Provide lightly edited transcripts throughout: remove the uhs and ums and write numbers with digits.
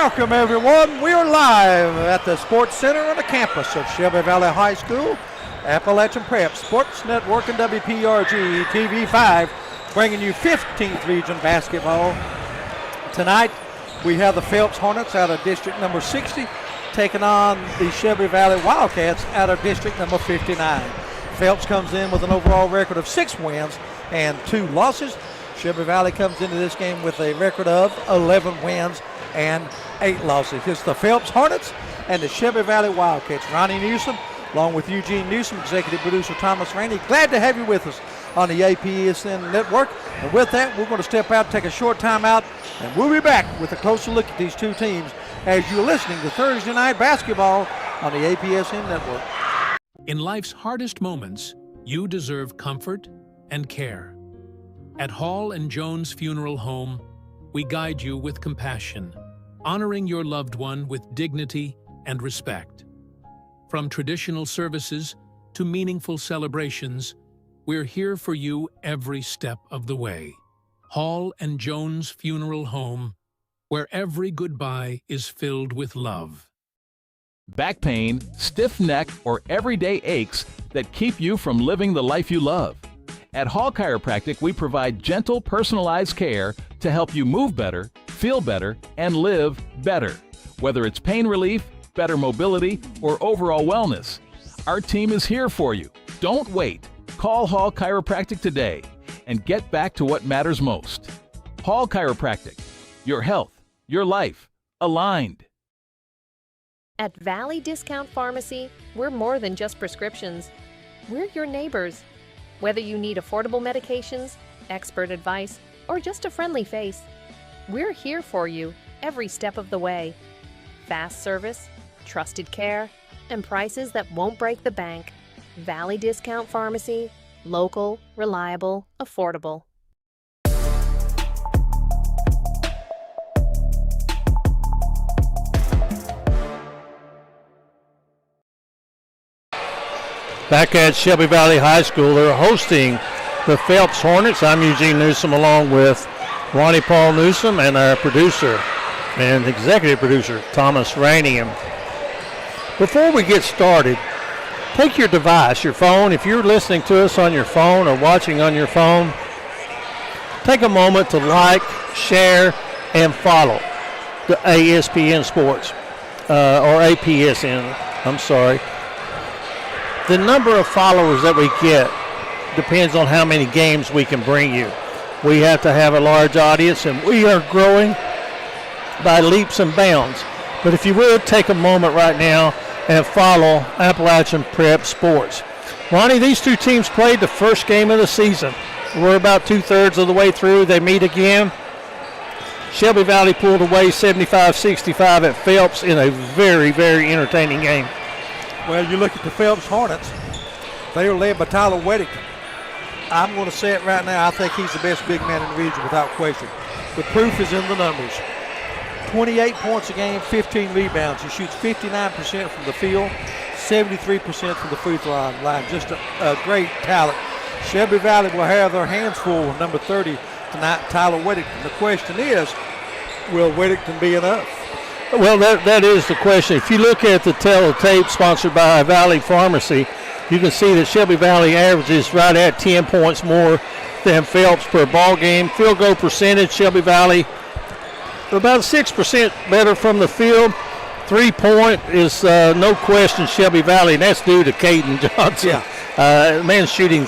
Welcome, everyone. We are live at the Sports Center on the campus of Shelby Valley High School, Appalachian Prep Sports Network, and WPRG TV5, bringing you 15th Region basketball. Tonight, we have the Phelps Hornets out of District number 60, taking on the Shelby Valley Wildcats out of District number 59. Phelps comes in with an overall record of 6 wins and 2 losses. Shelby Valley comes into this game with a record of 11 wins and 8 losses. It's the Phelps Hornets and the Shelby Valley Wildcats. Ronnie Newsom, along with Eugene Newsom, executive producer Thomas Rainey. Glad to have you with us on the APSN network. And with that, we're going to step out, take a short time out, and we'll be back with a closer look at these two teams as you're listening to Thursday Night Basketball on the APSN network. In life's hardest moments, you deserve comfort and care. At Hall & Jones Funeral Home, we guide you with compassion, honoring your loved one with dignity and respect. From traditional services to meaningful celebrations, we're here for you every step of the way. Hall & Jones Funeral Home, where every goodbye is filled with love. Back pain, stiff neck, or everyday aches that keep you from living the life you love. At Hall Chiropractic, we provide gentle, personalized care to help you move better, feel better, and live better. Whether it's pain relief, better mobility, or overall wellness, our team is here for you. Don't wait. Call Hall Chiropractic today and get back to what matters most. Hall Chiropractic, your health, your life, aligned. At Valley Discount Pharmacy, we're more than just prescriptions. We're your neighbors. Whether you need affordable medications, expert advice, or just a friendly face, we're here for you every step of the way. Fast service, trusted care, and prices that won't break the bank. Valley Discount Pharmacy, local, reliable, affordable. Back at Shelby Valley High School, they're hosting the Phelps Hornets. I'm Eugene Newsom along with Ronnie Paul Newsom and our producer and executive producer, Thomas Rainey. Before we get started, take your device, your phone. If you're listening to us on your phone or watching on your phone, take a moment to like, share, and follow the ASPN Sports, or APSN, I'm sorry. The number of followers that we get depends on how many games we can bring you. We have to have a large audience, and we are growing by leaps and bounds. But if you would, take a moment right now and follow Appalachian Prep Sports. Ronnie, these two teams played the first game of the season. We're about 2/3 of the way through. They meet again. Shelby Valley pulled away 75-65 at Phelps in a very, very entertaining game. Well, you look at the Phelps Hornets, they are led by Tyler Weddington. I'm going to say it right now, I think he's the best big man in the region without question. The proof is in the numbers. 28 points a game, 15 rebounds. He shoots 59% from the field, 73% from the free throw line. Just a great talent. Shelby Valley will have their hands full with number 30 tonight, Tyler Weddington. The question is, will Weddington be enough? Well, that is the question. If you look at the teletape sponsored by Valley Pharmacy, you can see that Shelby Valley averages right at 10 points more than Phelps per ball game. Field goal percentage, Shelby Valley about 6% better from the field. 3-point is no question Shelby Valley, and that's due to Caden Johnson. Yeah. Man's shooting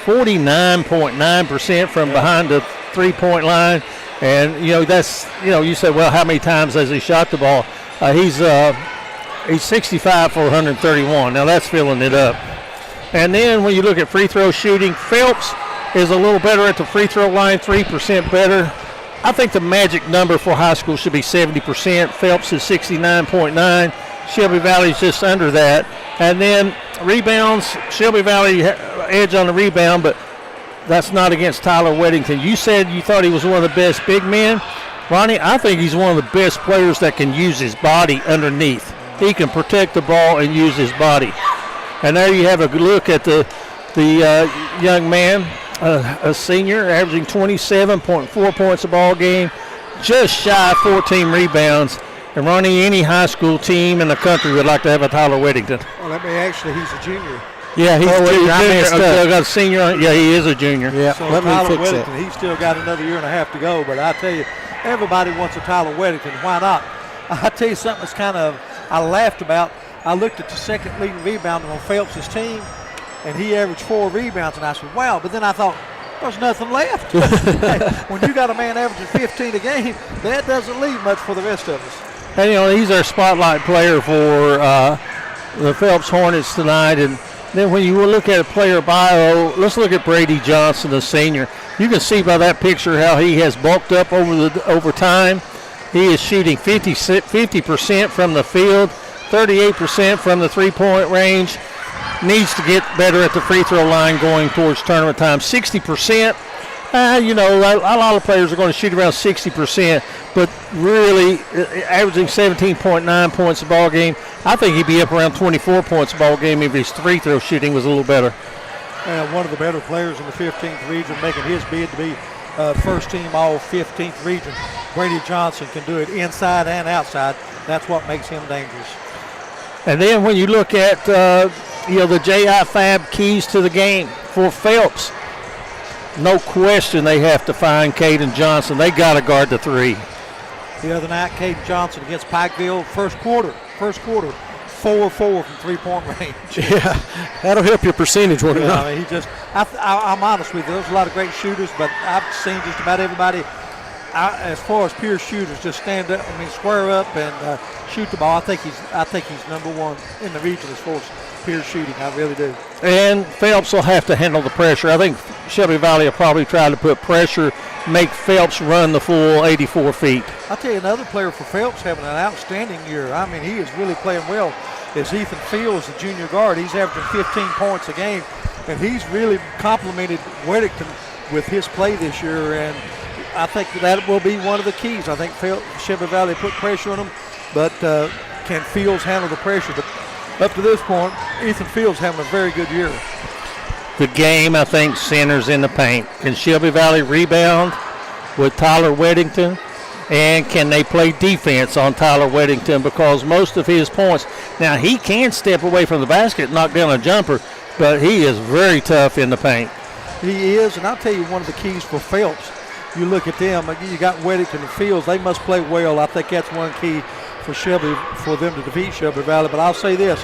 49.9% from behind the 3-point line. And, that's, you said, well, how many times has he shot the ball? He's 65 for 131. Now, that's filling it up. And then when you look at free throw shooting, Phelps is a little better at the free throw line, 3% better. I think the magic number for high school should be 70%. Phelps is 69.9. Shelby Valley's just under that. And then rebounds, Shelby Valley edge on the rebound, but that's not against Tyler Weddington. You said you thought he was one of the best big men. Ronnie, I think he's one of the best players that can use his body underneath. He can protect the ball and use his body. And there you have a good look at the young man, a senior, averaging 27.4 points a ball game, just shy of 14 rebounds. And Ronnie, any high school team in the country would like to have a Tyler Weddington. Well, let me actually, he's a junior. Yeah, he's a junior. I messed up. I got a senior. Yeah, he is a junior. Yeah, So let me Tyler fix Weddington, it. he's still got another year and a half to go. But I tell you, everybody wants a Tyler Weddington. Why not? I tell you something that's kind of I laughed about. I looked at the second leading rebounder on Phelps' team, and he averaged 4 rebounds, and I said, wow. But then I thought, there's nothing left. When you got a man averaging 15 a game, that doesn't leave much for the rest of us. And, you know, he's our spotlight player for the Phelps Hornets tonight. And then when you look at a player bio, let's look at Brady Johnson, the senior. You can see by that picture how he has bulked up over time. He is shooting 50% from the field, 38% from the three-point range. Needs to get better at the free throw line going towards tournament time. 60%. You know, a lot of players are going to shoot around 60%, but really averaging 17.9 points a ball game. I think he'd be up around 24 points a ball game if his free throw shooting was a little better. One of the better players in the 15th region, making his bid to be first team all 15th region. Brady Johnson can do it inside and outside. That's what makes him dangerous. And then when you look at the J.I. Fab keys to the game for Phelps, no question they have to find Caden Johnson. They got to guard the three. The other night, Caden Johnson against Pikeville, first quarter, 4-4 from three-point range. Yeah, that'll help your percentage when Yeah, I mean, I'm honest with you. There's a lot of great shooters, but I've seen just about everybody, as far as pure shooters, just stand up. I mean, square up and shoot the ball. I think he's number one in the region as far as pure shooting. I really do. And Phelps will have to handle the pressure. I think Shelby Valley will probably try to put pressure, make Phelps run the full 84 feet. I'll tell you, another player for Phelps having an outstanding year. I mean, he is really playing well. Is Ethan Fields, the junior guard. He's averaging 15 points a game, and he's really complimented Weddington with his play this year, and I think that will be one of the keys. I think Shelby Valley put pressure on him, but can Fields handle the pressure? But up to this point, Ethan Fields having a very good year. The game, I think, centers in the paint. Can Shelby Valley rebound with Tyler Weddington? And can they play defense on Tyler Weddington? Because most of his points, now he can step away from the basket and knock down a jumper, but he is very tough in the paint. He is, and I'll tell you one of the keys for Phelps. You look at them, you got Weddington and Fields. They must play well. I think that's one key for them to defeat Shelby Valley. But I'll say this,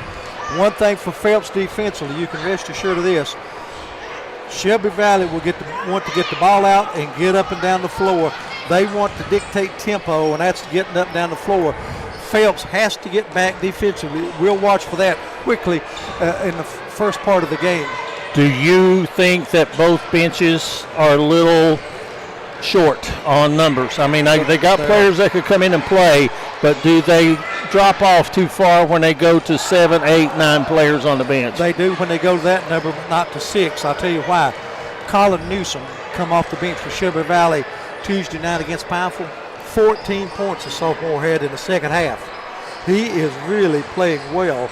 one thing for Phelps defensively, you can rest assured of this. Shelby Valley will want to get the ball out and get up and down the floor. They want to dictate tempo, and that's getting up and down the floor. Phelps has to get back defensively. We'll watch for that quickly in the first part of the game. Do you think that both benches are a little short on numbers? I mean, they got players that could come in and play, but do they drop off too far when they go to 7, 8, 9 players on the bench? They do when they go to that number, but not to 6. I'll tell you why. Colin Newsom come off the bench for Shelby Valley Tuesday night against Pineville. 14 points the sophomore had in the second half. He is really playing well,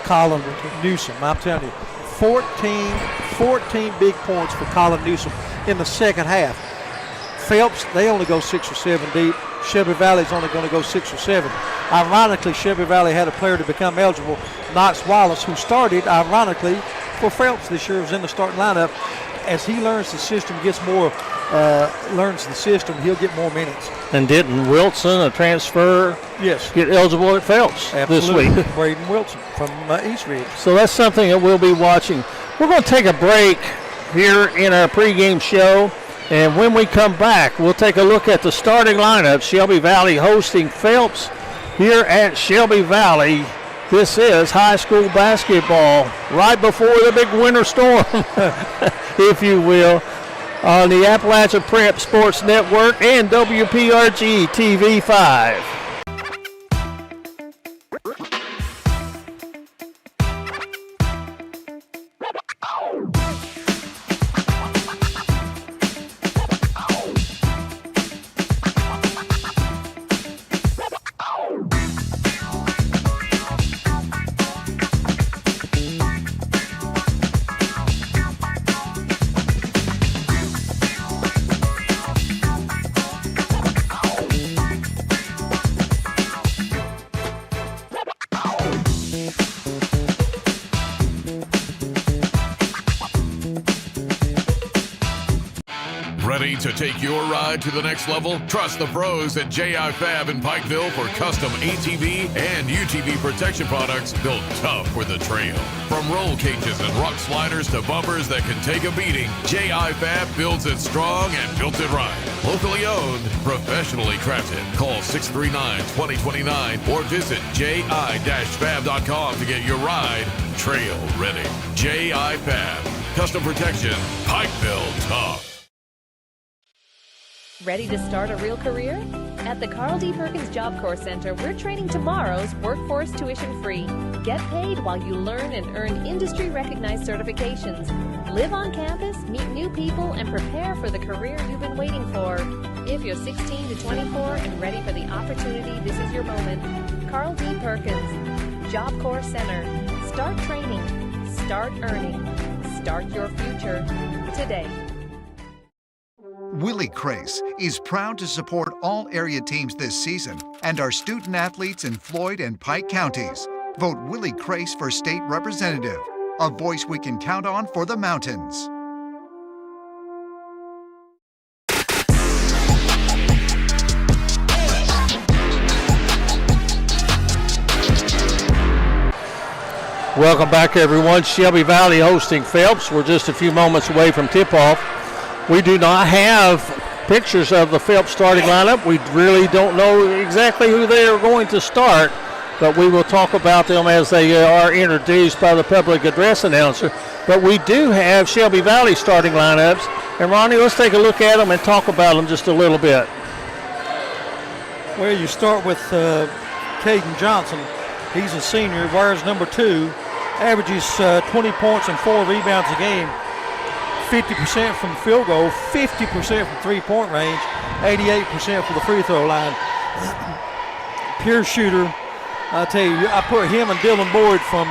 Colin Newsom. I'm telling you, 14 big points for Colin Newsom in the second half. Phelps, they only go 6 or 7 deep. Shelby Valley's only going to go 6 or 7. Ironically, Shelby Valley had a player to become eligible, Knox Wallace, who started, ironically, for Phelps this year, was in the starting lineup. As he learns the system, he'll get more minutes. And didn't Wilson, a transfer, Yes. get eligible at Phelps Absolutely. this week? Braden Wilson from East Ridge. So that's something that we'll be watching. We're going to take a break here in our pregame show. And when we come back, we'll take a look at the starting lineup. Shelby Valley hosting Phelps here at Shelby Valley. This is high school basketball right before the big winter storm, if you will, on the Appalachian Prep Sports Network and WPRG TV 5. Ready to take your ride to the next level? Trust the pros at J.I. Fab in Pikeville for custom ATV and UTV protection products built tough for the trail. From roll cages and rock sliders to bumpers that can take a beating, J.I. Fab builds it strong and built it right. Locally owned, professionally crafted. Call 639-2029 or visit ji-fab.com to get your ride trail ready. J.I. Fab. Custom protection. Pikeville tough. Ready to start a real career? At the Carl D. Perkins Job Corps Center, we're training tomorrow's workforce tuition-free. Get paid while you learn and earn industry-recognized certifications. Live on campus, meet new people, and prepare for the career you've been waiting for. If you're 16 to 24 and ready for the opportunity, this is your moment. Carl D. Perkins, Job Corps Center. Start training. Start earning. Start your future today. Willie Crace is proud to support all area teams this season and our student athletes in Floyd and Pike counties. Vote Willie Crace for state representative, a voice we can count on for the mountains. Welcome back, everyone. Shelby Valley hosting Phelps. We're just a few moments away from tip-off. We do not have pictures of the Phelps starting lineup. We really don't know exactly who they are going to start, but we will talk about them as they are introduced by the public address announcer. But we do have Shelby Valley starting lineups. And, Ronnie, let's take a look at them and talk about them just a little bit. Well, you start with Caden Johnson. He's a senior, wears number 2, averages 20 points and 4 rebounds a game. 50% from field goal, 50% from three-point range, 88% for the free throw line. Pure shooter. I tell you, I put him and Dylan Boyd from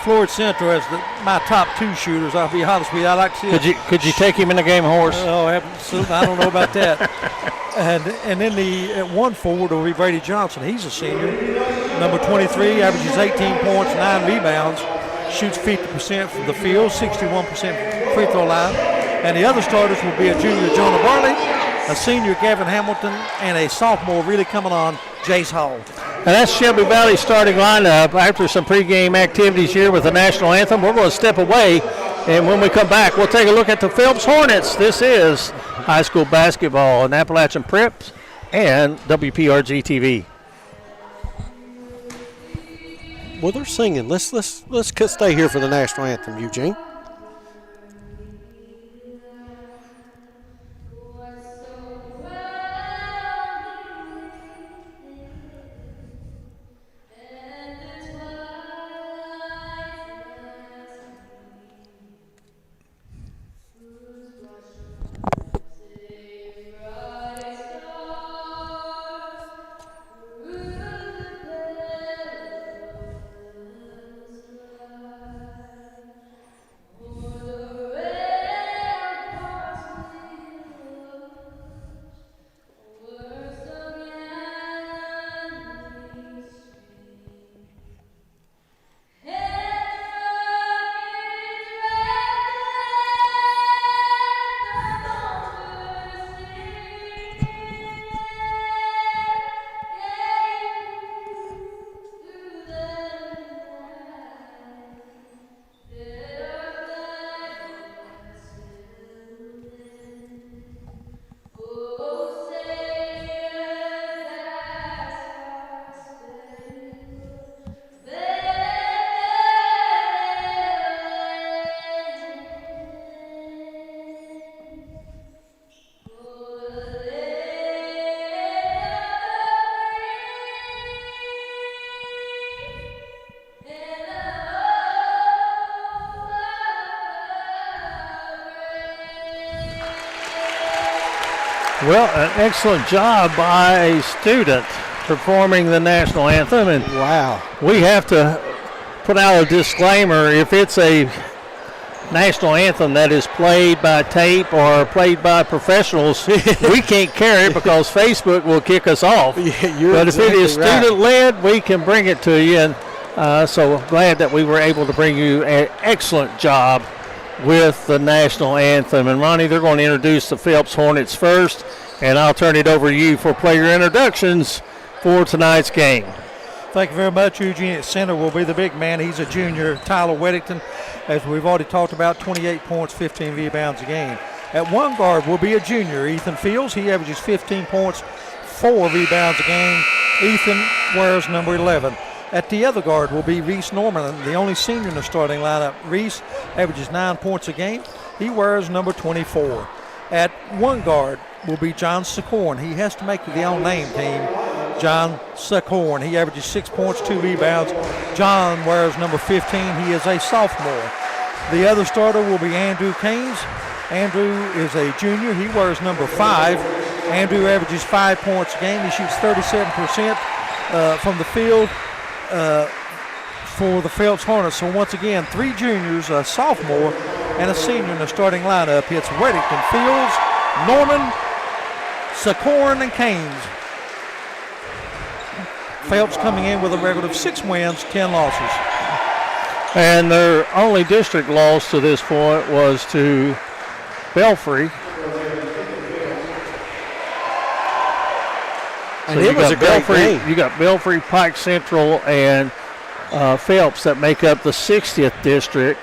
Floyd Central as my top 2 shooters. I'll be honest with you. I like to see Could you take him in a game horse? Oh, absolutely. I don't know about that. And then at 1 forward will be Brady Johnson. He's a senior. Number 23, averages 18 points, 9 rebounds. Shoots 50% from the field, 61% from free throw line. And the other starters will be a junior, Jonah Barley, a senior, Gavin Hamilton, and a sophomore really coming on, Jace Hall. And that's Shelby Valley starting lineup. After some pregame activities here with the national anthem, we're going to step away. And when we come back, we'll take a look at the Phelps Hornets. This is high school basketball on Appalachian Preps and WPRG TV. Well, they're singing. Let's stay here for the national anthem, Eugene. Well, an excellent job by a student performing the national anthem. And wow, we have to put out a disclaimer. If it's a national anthem that is played by tape or played by professionals, we can't carry it because Facebook will kick us off. Yeah, but exactly if it is student-led, right, we can bring it to you. And so glad that we were able to bring you an excellent job with the national anthem. And Ronnie, they're going to introduce the Phelps Hornets first, and I'll turn it over to you for player introductions for tonight's game. Thank you very much, Eugene. At center will be the big man. He's a junior, Tyler Weddington. As we've already talked about, 28 points, 15 rebounds a game. At one guard will be a junior, Ethan Fields. He averages 15 points, 4 rebounds a game. Ethan wears number 11. At the other guard will be Reese Norman, the only senior in the starting lineup. Reese averages 9 points a game. He wears number 24. At one guard will be John Secorn. He has to make the on-name team. John Secorn. He averages 6 points, 2 rebounds. John wears number 15. He is a sophomore. The other starter will be Andrew Keynes. Andrew is a junior. He wears number 5. Andrew averages 5 points a game. He shoots 37% from the field for the Phelps Hornets. So once again, 3 juniors, a sophomore, and a senior in the starting lineup. It's Weddington, Fields, Norman, Secorn, and Keynes. Phelps coming in with a record of 6 wins, 10 losses. And their only district loss to this point was to Belfry. And it was a great game. You got Belfry, Pike Central, and Phelps that make up the 60th district.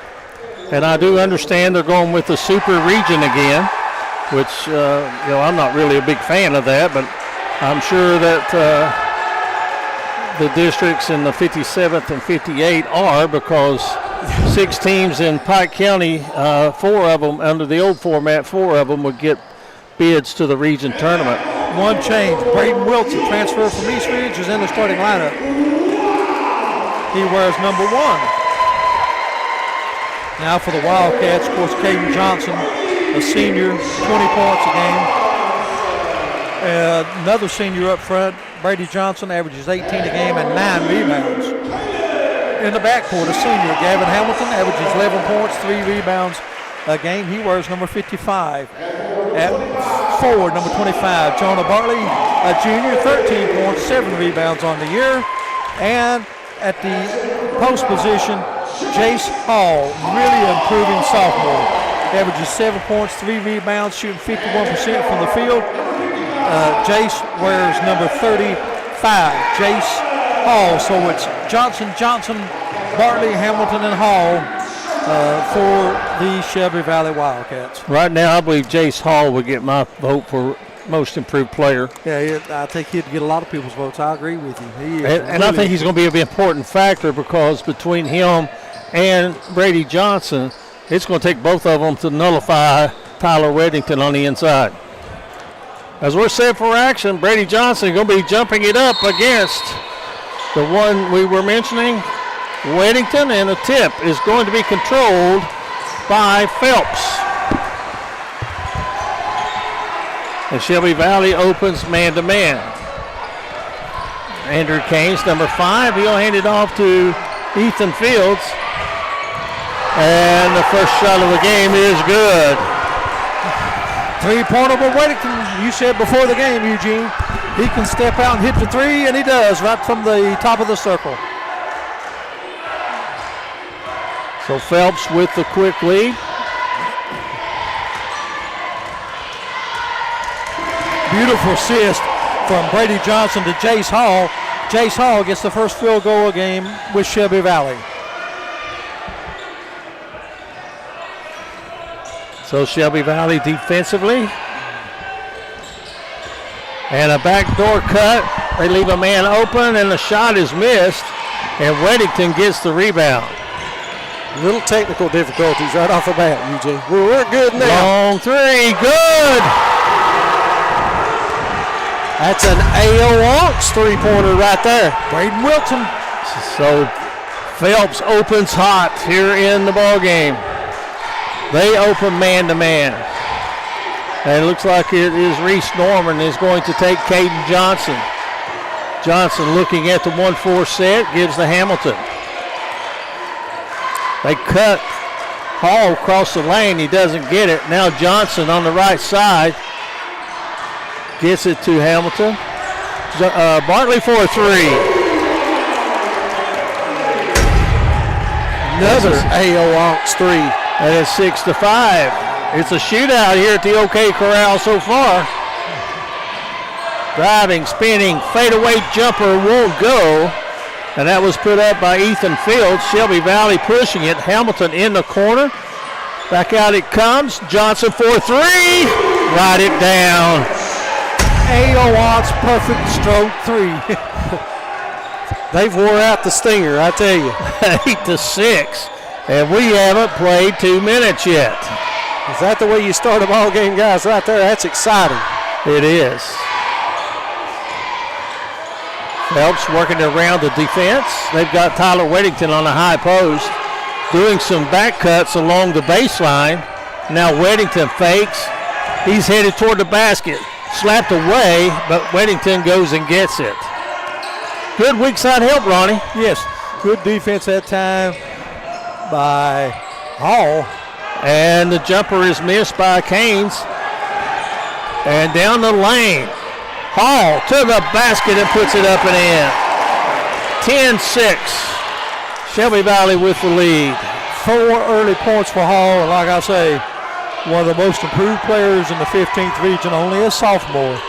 And I do understand they're going with the super region again, which I'm not really a big fan of that, but I'm sure that the districts in the 57th and 58 are, because 6 teams in Pike County, 4 of them under the old format, 4 of them would get bids to the region tournament. One change. Braden Wilson, transfer from East Ridge, is in the starting lineup. He wears number 1. Now for the Wildcats, of course, Caden Johnson, a senior, 20 points a game. Another senior up front, Brady Johnson, averages 18 a game and 9 rebounds. In the backcourt, a senior, Gavin Hamilton, averages 11 points, 3 rebounds a game. He wears number 55. At forward, number 25, Jonah Bartley, a junior, 13 points, 7 rebounds on the year. And at the post position, Jace Hall, really improving sophomore. Averages 7 points, 3 rebounds, shooting 51% from the field. Jace wears number 35, Jace Hall. So it's Johnson, Bartley, Hamilton, and Hall for the Shelby Valley Wildcats. Right now, I believe Jace Hall would get my vote for most improved player. Yeah, I think he'd get a lot of people's votes. I agree with you. And I think he's going to be an important factor, because between him and Brady Johnson, it's going to take both of them to nullify Tyler Weddington on the inside. As we're set for action, Brady Johnson is going to be jumping it up against the one we were mentioning, Weddington, and the tip is going to be controlled by Phelps. And Shelby Valley opens man-to-man. Andrew Keynes, number 5, he'll hand it off to Ethan Fields. And the first shot of the game is good. 3-pointer by Weddington. You said before the game, Eugene, he can step out and hit the 3, and he does, right from the top of the circle. So Phelps with the quick lead. Beautiful assist from Brady Johnson to Jace Hall. Jace Hall gets the first field goal of the game with Shelby Valley. So Shelby Valley defensively. And a backdoor cut. They leave a man open, and the shot is missed. And Weddington gets the rebound. Little technical difficulties right off the bat, Eugene. We're good now. Long 3, good. That's an A.O. Onks 3-pointer right there. Braden Wilson. So Phelps opens hot here in the ball game. They open man-to-man. And it looks like it is Reese Norman is going to take Caden Johnson. Johnson looking at the 1-4 set, gives to Hamilton. They cut Hall across the lane. He doesn't get it. Now Johnson on the right side gets it to Hamilton. Bartley for a 3. Another A.O. Onks 3 And it's 6-5. It's a shootout here at the OK Corral so far. Driving, spinning, fadeaway jumper won't go. And that was put up by Ethan Fields. Shelby Valley pushing it. Hamilton in the corner. Back out it comes. Johnson for three. Right it down. A.O. Watts, perfect stroke three. They've wore out the stinger, I tell you. 8-6. And we haven't played 2 minutes yet. Is that the way you start a ball game, guys? Right there, that's exciting. It is. Phelps working around the defense. They've got Tyler Weddington on the high post, doing some back cuts along the baseline. Now Weddington fakes. He's headed toward the basket. Slapped away, but Weddington goes and gets it. Good weak side help, Ronnie. Yes, good defense that time by Hall. And the jumper is missed by Canes. And down the lane. Hall to the basket and puts it up and in. 10-6. Shelby Valley with the lead. 4 early points for Hall, and like I say, one of the most improved players in the 15th region, only a sophomore.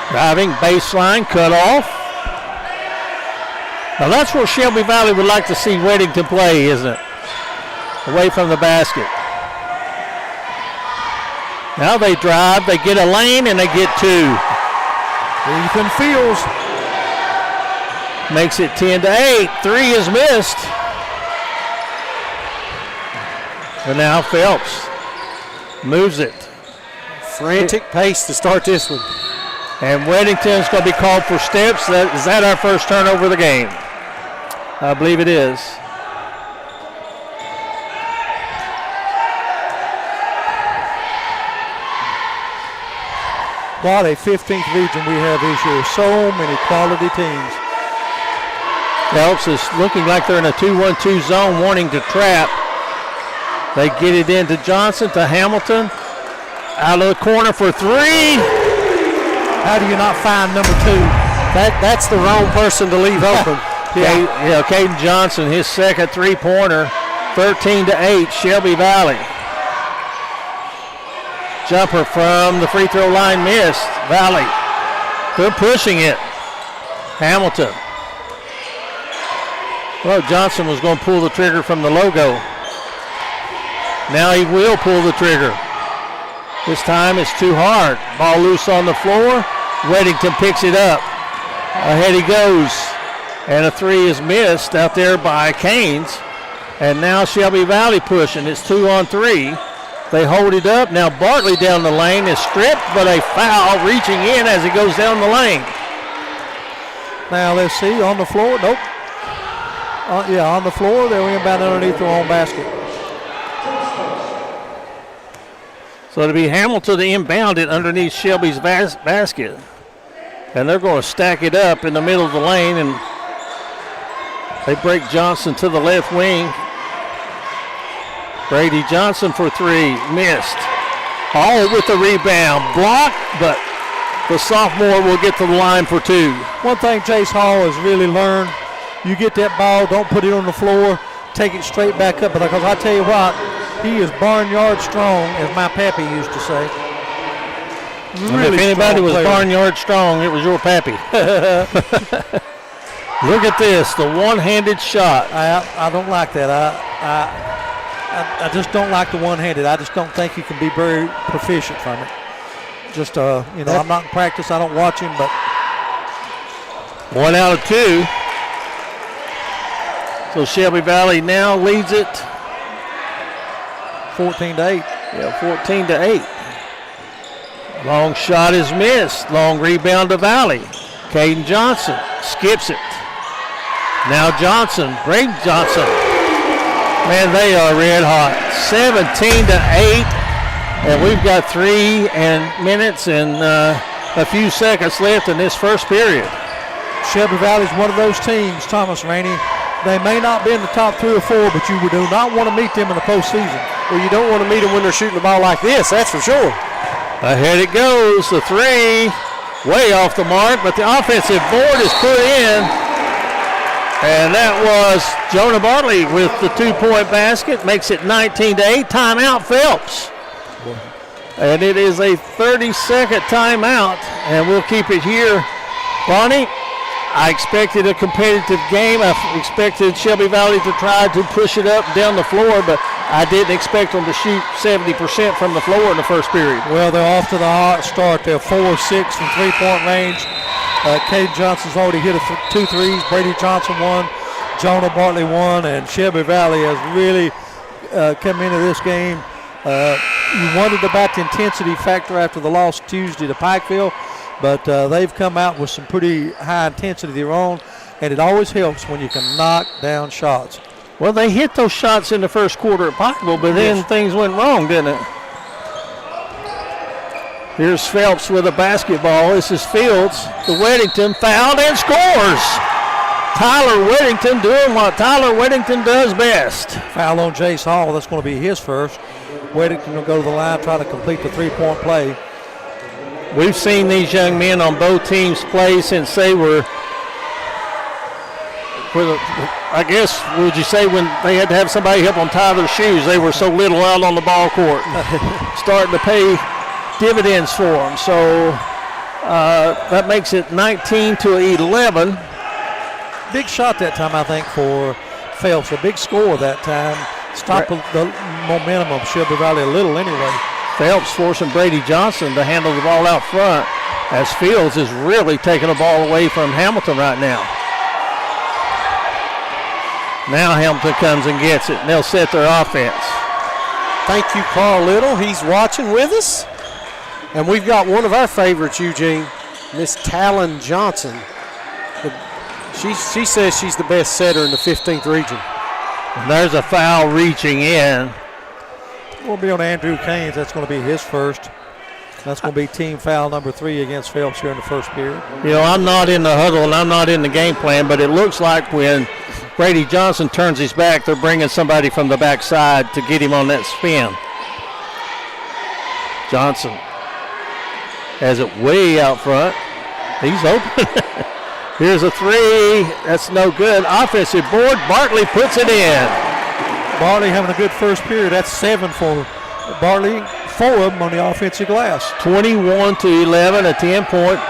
Driving, baseline, cut off. Now that's where Shelby Valley would like to see Weddington play, isn't it? Away from the basket. Now they drive, they get a lane, and they get two. Ethan Fields makes it 10-8. Three is missed. And now Phelps moves it. Frantic pace to start this one. And Weddington's going to be called for steps. Is that our first turnover of the game? I believe it is. What a 15th region we have this year. So many quality teams. Phelps is looking like they're in a 2-1-2 zone, wanting to trap. They get it into Johnson, to Hamilton. Out of the corner for three. How do you not find number two? That's the wrong person to leave open. Yeah, Caden Johnson, his second three-pointer. 13-8, Shelby Valley. Jumper from the free throw line missed. Valley, they're pushing it. Hamilton. Well, Johnson was going to pull the trigger from the logo. Now he will pull the trigger. This time it's too hard. Ball loose on the floor. Weddington picks it up. Ahead he goes. And a three is missed out there by Canes. And now Shelby Valley pushing. It's 2-on-3. They hold it up. Now Bartley down the lane is stripped, but a foul reaching in as he goes down the lane. Now let's see, on the floor, nope. On the floor, they'll inbound underneath their own basket. So it'll be Hamilton to inbound it underneath Shelby's basket. And they're going to stack it up in the middle of the lane, and they break Johnson to the left wing. Brady Johnson for three, missed. Hall with the rebound, blocked, but the sophomore will get to the line for two. One thing Chase Hall has really learned, you get that ball, don't put it on the floor, take it straight back up, because I tell you what, he is barnyard strong, as my pappy used to say. Really, if anybody was barnyard strong, it was your pappy. Look at this, the one-handed shot. I don't like that. I just don't like the one-handed. I just don't think he can be very proficient from it. Just, I'm not in practice. I don't watch him, but. 1 out of 2. So Shelby Valley now leads it 14-8. Yeah, 14-8. Long shot is missed. Long rebound to Valley. Caden Johnson skips it. Now Johnson, Brady Johnson. Man, they are red hot. 17-8, and we've got 3 minutes and a few seconds left in this first period. Shelby Valley's one of those teams, Thomas Rainey. They may not be in the top 3 or 4, but you do not want to meet them in the postseason. Well, you don't want to meet them when they're shooting the ball like this, that's for sure. Ahead it goes, the three. way off the mark, but the offensive board is put in. And that was Jonah Bartley with the 2-point basket, makes it 19-8. Timeout, Phelps. And it is a 30-second timeout, and we'll keep it here. Bonnie, I expected a competitive game. I expected Shelby Valley to try to push it up down the floor, but I didn't expect them to shoot 70% from the floor in the first period. Well, they're off to the hot start. They're 4 of 6 from three-point range. Caden Johnson's already hit 2 threes. Brady Johnson won. Jonah Bartley won, and Shelby Valley has really come into this game. You wondered about the intensity factor after the loss Tuesday to Pikeville, but they've come out with some pretty high intensity of their own, and it always helps when you can knock down shots. Well, they hit those shots in the first quarter at Pikeville, but then things went wrong, didn't it? Here's Phelps with a basketball. This is Fields. The Weddington fouled and scores. Tyler Weddington doing what Tyler Weddington does best. Foul on Jace Hall. That's going to be his first. Weddington will go to the line, try to complete the three-point play. We've seen these young men on both teams play since they were, I guess, would you say when they had to have somebody help them tie their shoes, they were so little out on the ball court. Starting to pay dividends for them. So that makes it 19-11. Big shot that time, I think, for Phelps. A big score that time. Stop the momentum of Shelby Valley a little anyway. Phelps forcing Brady Johnson to handle the ball out front as Fields is really taking the ball away from Hamilton right now. Now Hamilton comes and gets it, and they'll set their offense. Thank you, Carl Little. He's watching with us. And we've got one of our favorites, Eugene, Miss Talon Johnson. She says she's the best setter in the 15th region. And there's a foul reaching in. Will be on Andrew Keynes. That's going to be his first. That's going to be team foul number 3 against Phelps here in the first period. You know, I'm not in the huddle and I'm not in the game plan, but it looks like when Brady Johnson turns his back, they're bringing somebody from the backside to get him on that spin. Johnson has it way out front. He's open. Here's a 3. That's no good. Offensive board. Bartley puts it in. Bartley having a good first period. That's 7 for Bartley. 4 of them on the offensive glass. 21-11, a 10-point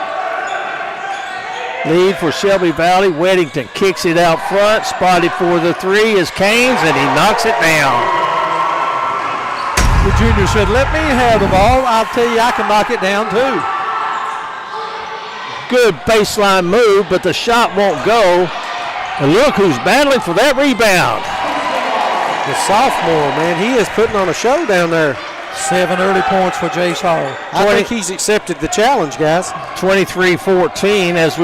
lead for Shelby Valley. Weddington kicks it out front. Spotted for the 3 is Keynes, and he knocks it down. The junior said, let me have the ball. I'll tell you, I can knock it down too. Good baseline move, but the shot won't go. And look who's battling for that rebound. The sophomore, man, he is putting on a show down there. 7 early points for Jace Hall. I think he's accepted the challenge, guys. 23-14 as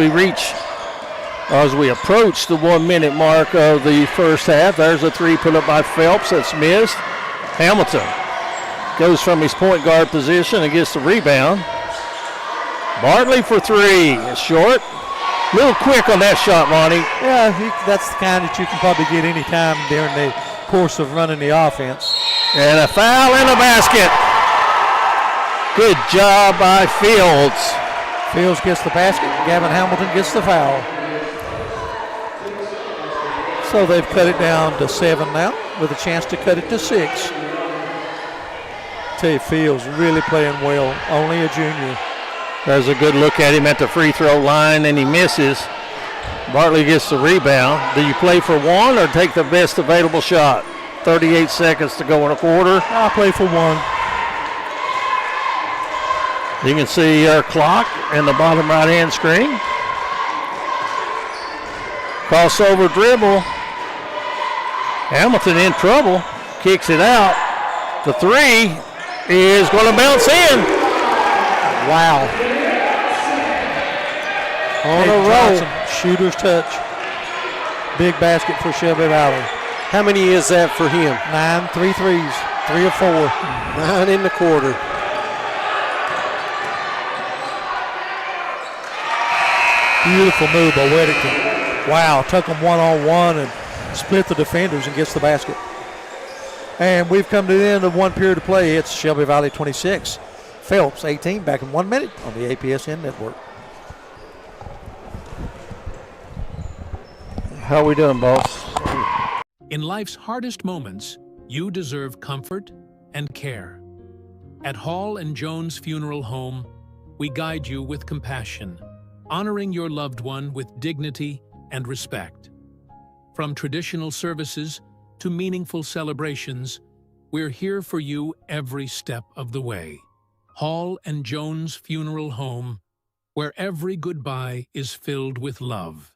we approach the 1-minute mark of the first half. There's a 3 put up by Phelps that's missed. Hamilton goes from his point guard position and gets the rebound. Bartley for 3. It's short. A little quick on that shot, Monty. Yeah, that's the kind that you can probably get any time during the course of running the offense. And a foul in the basket. Good job by Fields. Fields gets the basket. Gavin Hamilton gets the foul. So they've cut it down to 7 now with a chance to cut it to 6. Tell you, Fields really playing well. Only a junior. There's a good look at him at the free throw line, and he misses. Bartley gets the rebound. Do you play for one or take the best available shot? 38 seconds to go in a quarter. I'll play for 1. You can see our clock in the bottom right-hand screen. Crossover dribble. Hamilton in trouble. Kicks it out. The 3 is going to bounce in. Wow. On a roll. Shooter's touch. Big basket for Shelby Valley. How many is that for him? 9, 3 threes. 3 of 4. 9 in the quarter. Beautiful move by Weddington. Wow, took them one-on-one and split the defenders and gets the basket. And we've come to the end of 1 period of play. It's Shelby Valley 26. Phelps 18, back in 1 minute on the APSN network. How we doing, boss? In life's hardest moments, you deserve comfort and care. At Hall and Jones Funeral Home, we guide you with compassion, honoring your loved one with dignity and respect. From traditional services to meaningful celebrations, we're here for you every step of the way. Hall and Jones Funeral Home, where every goodbye is filled with love.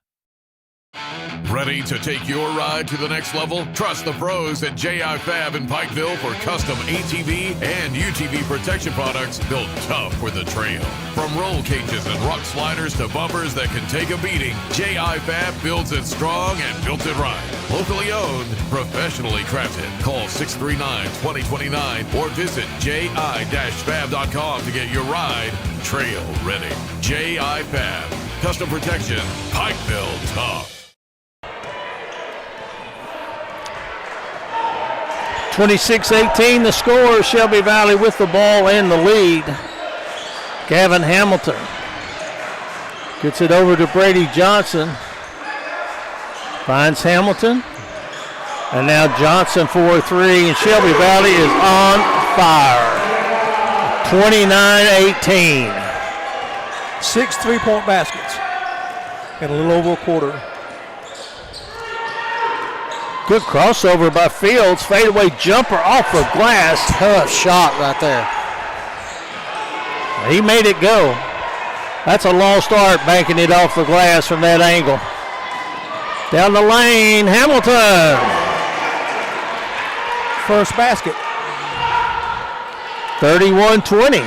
Ready to take your ride to the next level? Trust the pros at J.I. Fab in Pikeville for custom ATV and UTV protection products built tough for the trail. From roll cages and rock sliders to bumpers that can take a beating, J.I. Fab builds it strong and built it right. Locally owned, professionally crafted. Call 639-2029 or visit ji-fab.com to get your ride trail ready. J.I. Fab. Custom protection, Pikeville tough. 26-18 the score. Shelby Valley with the ball in the lead. Gavin Hamilton gets it over to Brady Johnson. Finds Hamilton. And now Johnson for a three, and Shelby Valley is on fire. 29-18. 6 3-point baskets in a little over a quarter. Good crossover by Fields. Fadeaway jumper off the glass. Tough shot right there. He made it go. That's a lost art, banking it off the glass from that angle. Down the lane, Hamilton. First basket. 31-20.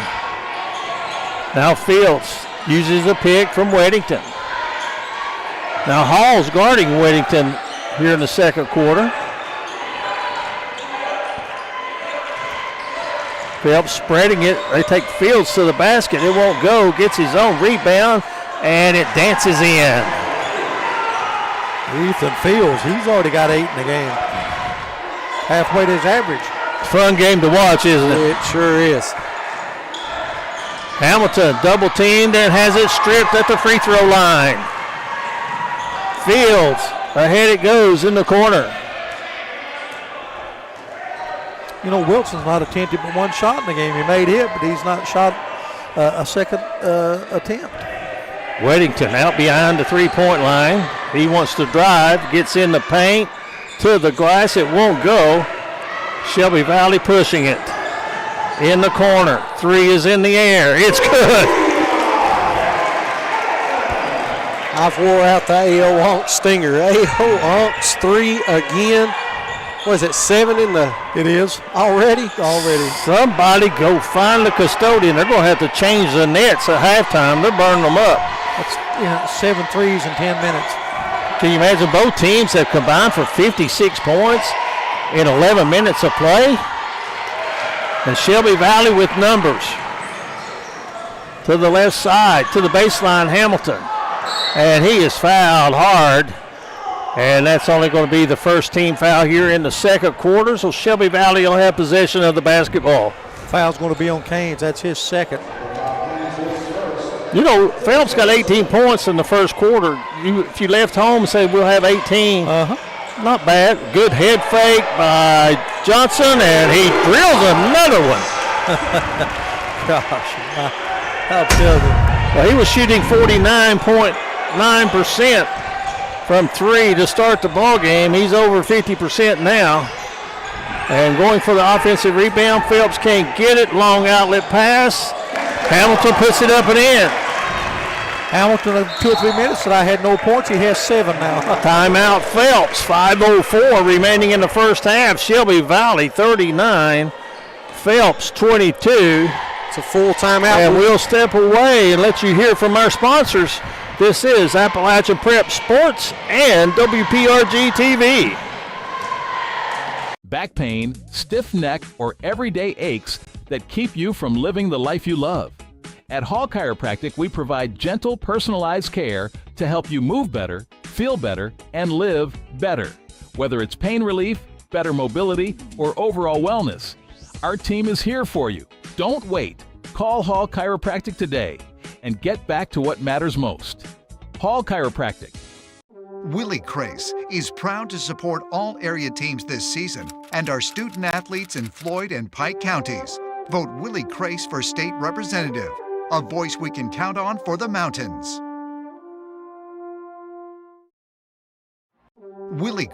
Now Fields uses a pick from Weddington. Now Hall's guarding Weddington here in the second quarter. Phelps spreading it. They take Fields to the basket. It won't go. Gets his own rebound, and it dances in. Ethan Fields, he's already got 8 in the game. Halfway to his average. Fun game to watch, isn't it? It sure is. Hamilton double teamed and has it stripped at the free throw line. Fields, ahead it goes in the corner. You know, Wilson's not attempted but one shot in the game. He made it, but he's not shot a second attempt. Weddington out behind the three-point line. He wants to drive, gets in the paint, to the glass. It won't go. Shelby Valley pushing it. In the corner. Three is in the air. It's good. I've wore out the A.O. Onks stinger. A.O. Onks 3 again. Was it 7 in the? It is. Already? Somebody go find the custodian. They're going to have to change the nets at halftime. They're burning them up. That's 7 threes in 10 minutes. Can you imagine both teams have combined for 56 points in 11 minutes of play? And Shelby Valley with numbers. To the left side, to the baseline, Hamilton. And he is fouled hard. And that's only going to be the first team foul here in the second quarter. So Shelby Valley will have possession of the basketball. Foul's going to be on Canes. That's his second. You know, Phelps got 18 points in the first quarter. If you left home and said we'll have 18, not bad. Good head fake by Johnson, and he drills another one. Gosh, I'll tell you. Well, he was shooting 49.9% from three to start the ball game. He's over 50% now. And going for the offensive rebound, Phelps can't get it. Long outlet pass. Hamilton puts it up and in. Hamilton in 2 or 3 minutes said I had no points. He has 7 now. Timeout Phelps. 5:04 remaining in the first half. Shelby Valley 39. Phelps 22. It's a full timeout. And we'll step away and let you hear from our sponsors. This is Appalachian Prep Sports and WPRG TV. Back pain, stiff neck, or everyday aches that keep you from living the life you love. At Hall Chiropractic, we provide gentle, personalized care to help you move better, feel better, and live better. Whether it's pain relief, better mobility, or overall wellness, our team is here for you. Don't wait. Call Hall Chiropractic today and get back to what matters most. Hall Chiropractic. Willie Crace is proud to support all area teams this season and our student athletes in Floyd and Pike counties. Vote Willie Crace for state representative, a voice we can count on for the mountains. Willie.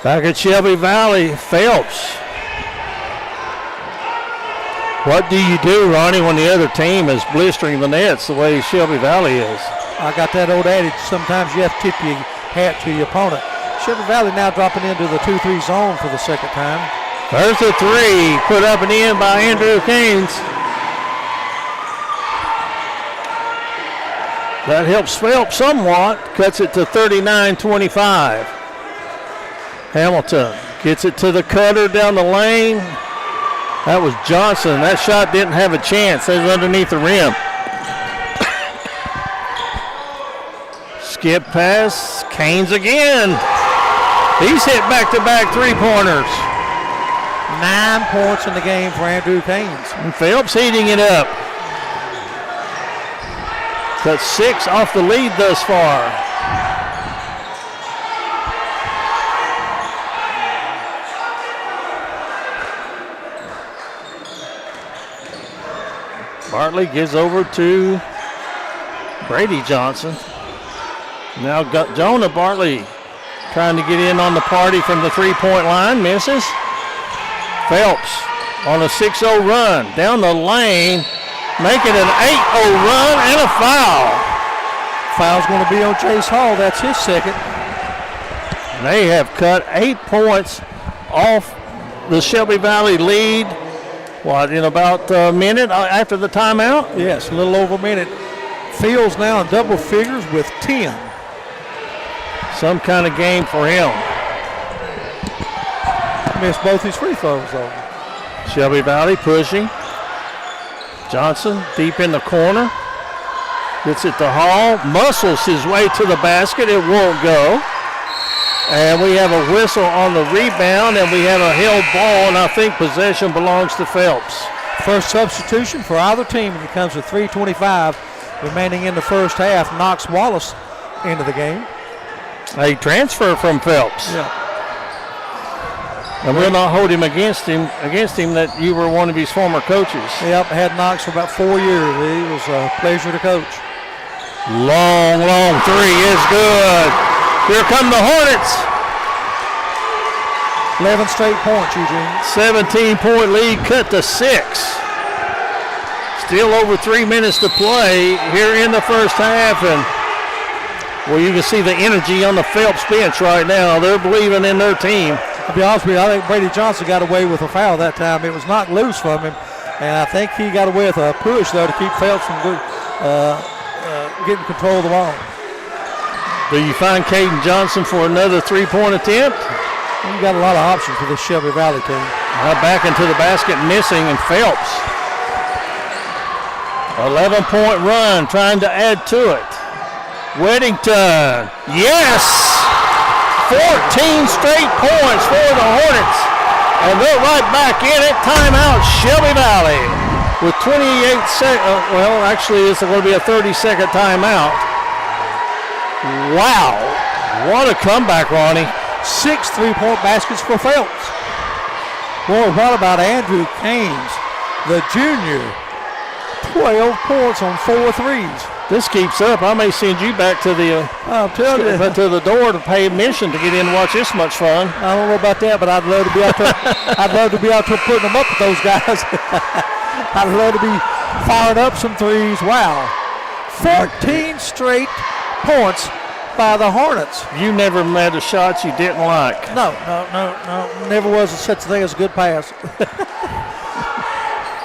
Back at Shelby Valley, Phelps. What do you do, Ronnie, when the other team is blistering the nets the way Shelby Valley is? I got that old adage, sometimes you have to tip your hat to your opponent. Shelby Valley now dropping into the 2-3 zone for the second time. There's a three, put up and in by Andrew Keynes. That helps Phelps somewhat, cuts it to 39-25. Hamilton gets it to the cutter down the lane. That was Johnson. That shot didn't have a chance. It was underneath the rim. Skip pass. Keynes again. He's hit back-to-back three-pointers. 9 points in the game for Andrew Keynes. And Phelps heating it up. Got 6 off the lead thus far. Bartley gives over to Brady Johnson. Now got Jonah Bartley trying to get in on the party from the three-point line. Misses. Phelps on a 6-0 run down the lane, making an 8-0 run and a foul. Foul's going to be on Chase Hall. That's his second. They have cut 8 points off the Shelby Valley lead. What, in about a minute after the timeout? Yes, a little over a minute. Fields now in double figures with 10. Some kind of game for him. Missed both his free throws, though. Shelby Valley pushing. Johnson deep in the corner. Gets it to Hall. Muscles his way to the basket. It won't go. And we have a whistle on the rebound, and we have a held ball, and I think possession belongs to Phelps. First substitution for either team, and it comes with 3:25 remaining in the first half. Knox Wallace into the game. A transfer from Phelps. Yeah. And we'll not hold him against him that you were one of his former coaches. Yep, had Knox for about 4 years. It was a pleasure to coach. Long three is good. Here come the Hornets. 11 straight points, Eugene. 17-point lead cut to 6. Still over 3 minutes to play here in the first half. And, well, you can see the energy on the Phelps bench right now. They're believing in their team. To be honest with you, I think Brady Johnson got away with a foul that time. It was knocked loose from him, and I think he got away with a push, though, to keep Phelps from getting control of the ball. Do you find Caden Johnson for another three-point attempt? You got a lot of options for this Shelby Valley team. Back into the basket, missing, and Phelps. 11-point run, trying to add to it. Weddington, yes! 14 straight points for the Hornets, and they're right back in it. Timeout, Shelby Valley, with 28 seconds. Well, actually, it's going to be a 30-second timeout. Wow, what a comeback, Ronnie. 6 3-point baskets for Phelps. Boy, what about Andrew Keynes, the junior? 12 points on 4 threes. This keeps up. I may send you back to the to the door to pay admission to get in and watch this much fun. I don't know about that, but I'd love to be out there. I'd love to be out there putting them up with those guys. I'd love to be firing up some threes. Wow, 14 straight points by the Hornets. You never met a shot you didn't like. No. Never was such a thing as a good pass.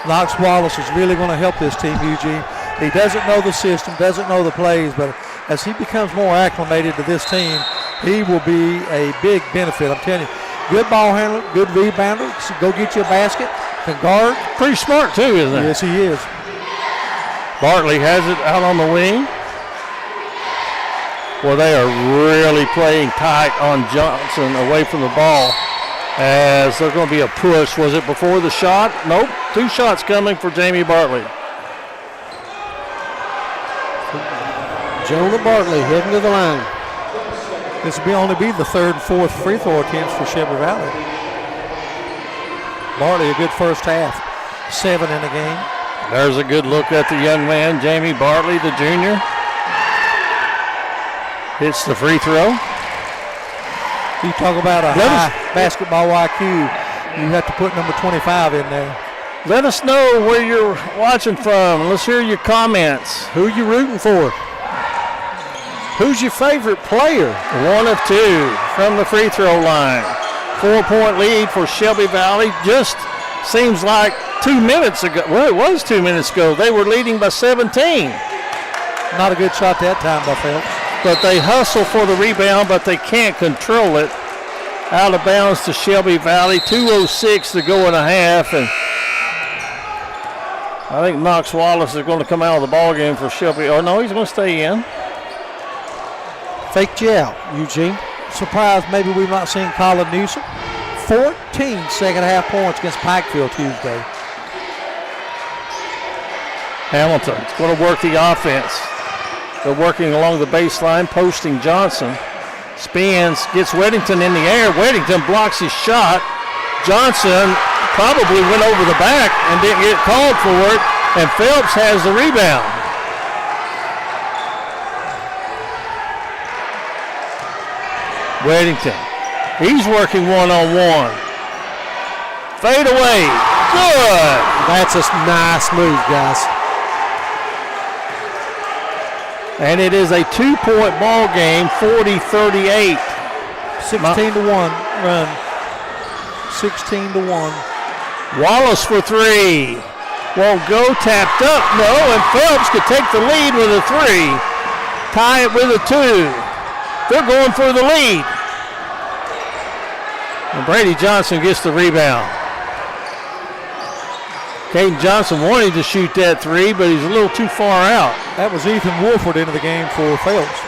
Knox Wallace is really going to help this team, Eugene. He doesn't know the system, doesn't know the plays, but as he becomes more acclimated to this team, he will be a big benefit. I'm telling you, good ball handler, good rebounder, go get you a basket, can guard. Pretty smart too, isn't he? Yes, he is. Bartley has it out on the wing. Well, they are really playing tight on Johnson away from the ball as there's going to be a push. Was it before the shot? Nope. 2 shots coming for Jamie Bartley. Jonah Bartley heading to the line. This will only be the 3rd and 4th free throw attempts for Shelby Valley. Bartley, a good first half. 7 in the game. There's a good look at the young man, Jamie Bartley, the junior. Hits the free throw. You talk about a high basketball IQ. You have to put number 25 in there. Let us know where you're watching from. Let's hear your comments. Who you rooting for? Who's your favorite player? 1 of 2 from the free throw line. 4-point lead for Shelby Valley. Just seems like 2 minutes ago. Well, it was 2 minutes ago. They were leading by 17. Not a good shot that time by Phelps. But they hustle for the rebound, but they can't control it. Out of bounds to Shelby Valley. 2:06 to go in a half. And I think Knox Wallace is going to come out of the ball game for Shelby. Oh, no, he's going to stay in. Faked you out, Eugene. Surprised maybe we've not seen Colin Newsom. 14 second half points against Pikeville Tuesday. Hamilton's going to work the offense. They're working along the baseline, posting Johnson. Spins, gets Weddington in the air. Weddington blocks his shot. Johnson probably went over the back and didn't get called for it, and Phelps has the rebound. Weddington, he's working one-on-one. Fade away, good. That's a nice move, guys. And it is a 2-point ball game, 40-38. 16-1 run. 16-1. Wallace for 3. Won't go, tapped up, no, and Phelps could take the lead with a 3. Tie it with a 2. They're going for the lead. And Brady Johnson gets the rebound. Caden Johnson wanted to shoot that 3, but he's a little too far out. That was Ethan Wolford into the game for Phelps.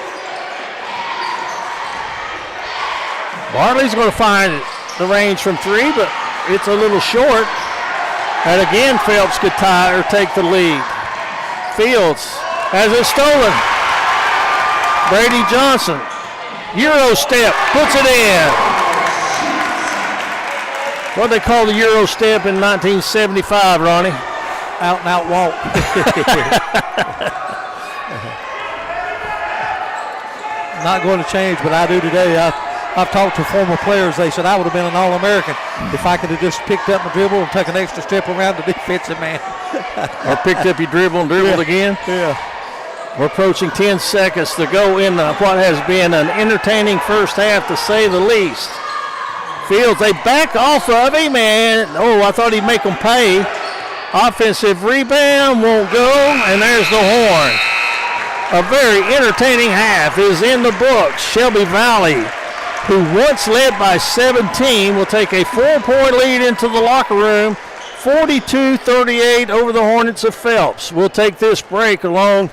Bartley's going to find the range from 3, but it's a little short. And again, Phelps could tie or take the lead. Fields has it stolen. Brady Johnson, Euro step, puts it in. What they call the Euro step in 1975, Ronnie? Out and out walk. Not going to change, but I do today. I've talked to former players. They said I would have been an All-American if I could have just picked up my dribble and took an extra step around the defensive man. Or picked up your dribble and dribbled again? Yeah. We're approaching 10 seconds to go in what has been an entertaining first half, to say the least. Fields, they back off of him, and I thought he'd make them pay. Offensive rebound won't go, and there's the horn. A very entertaining half is in the books. Shelby Valley, who once led by 17, will take a 4-point lead into the locker room, 42-38 over the Hornets of Phelps. We'll take this break along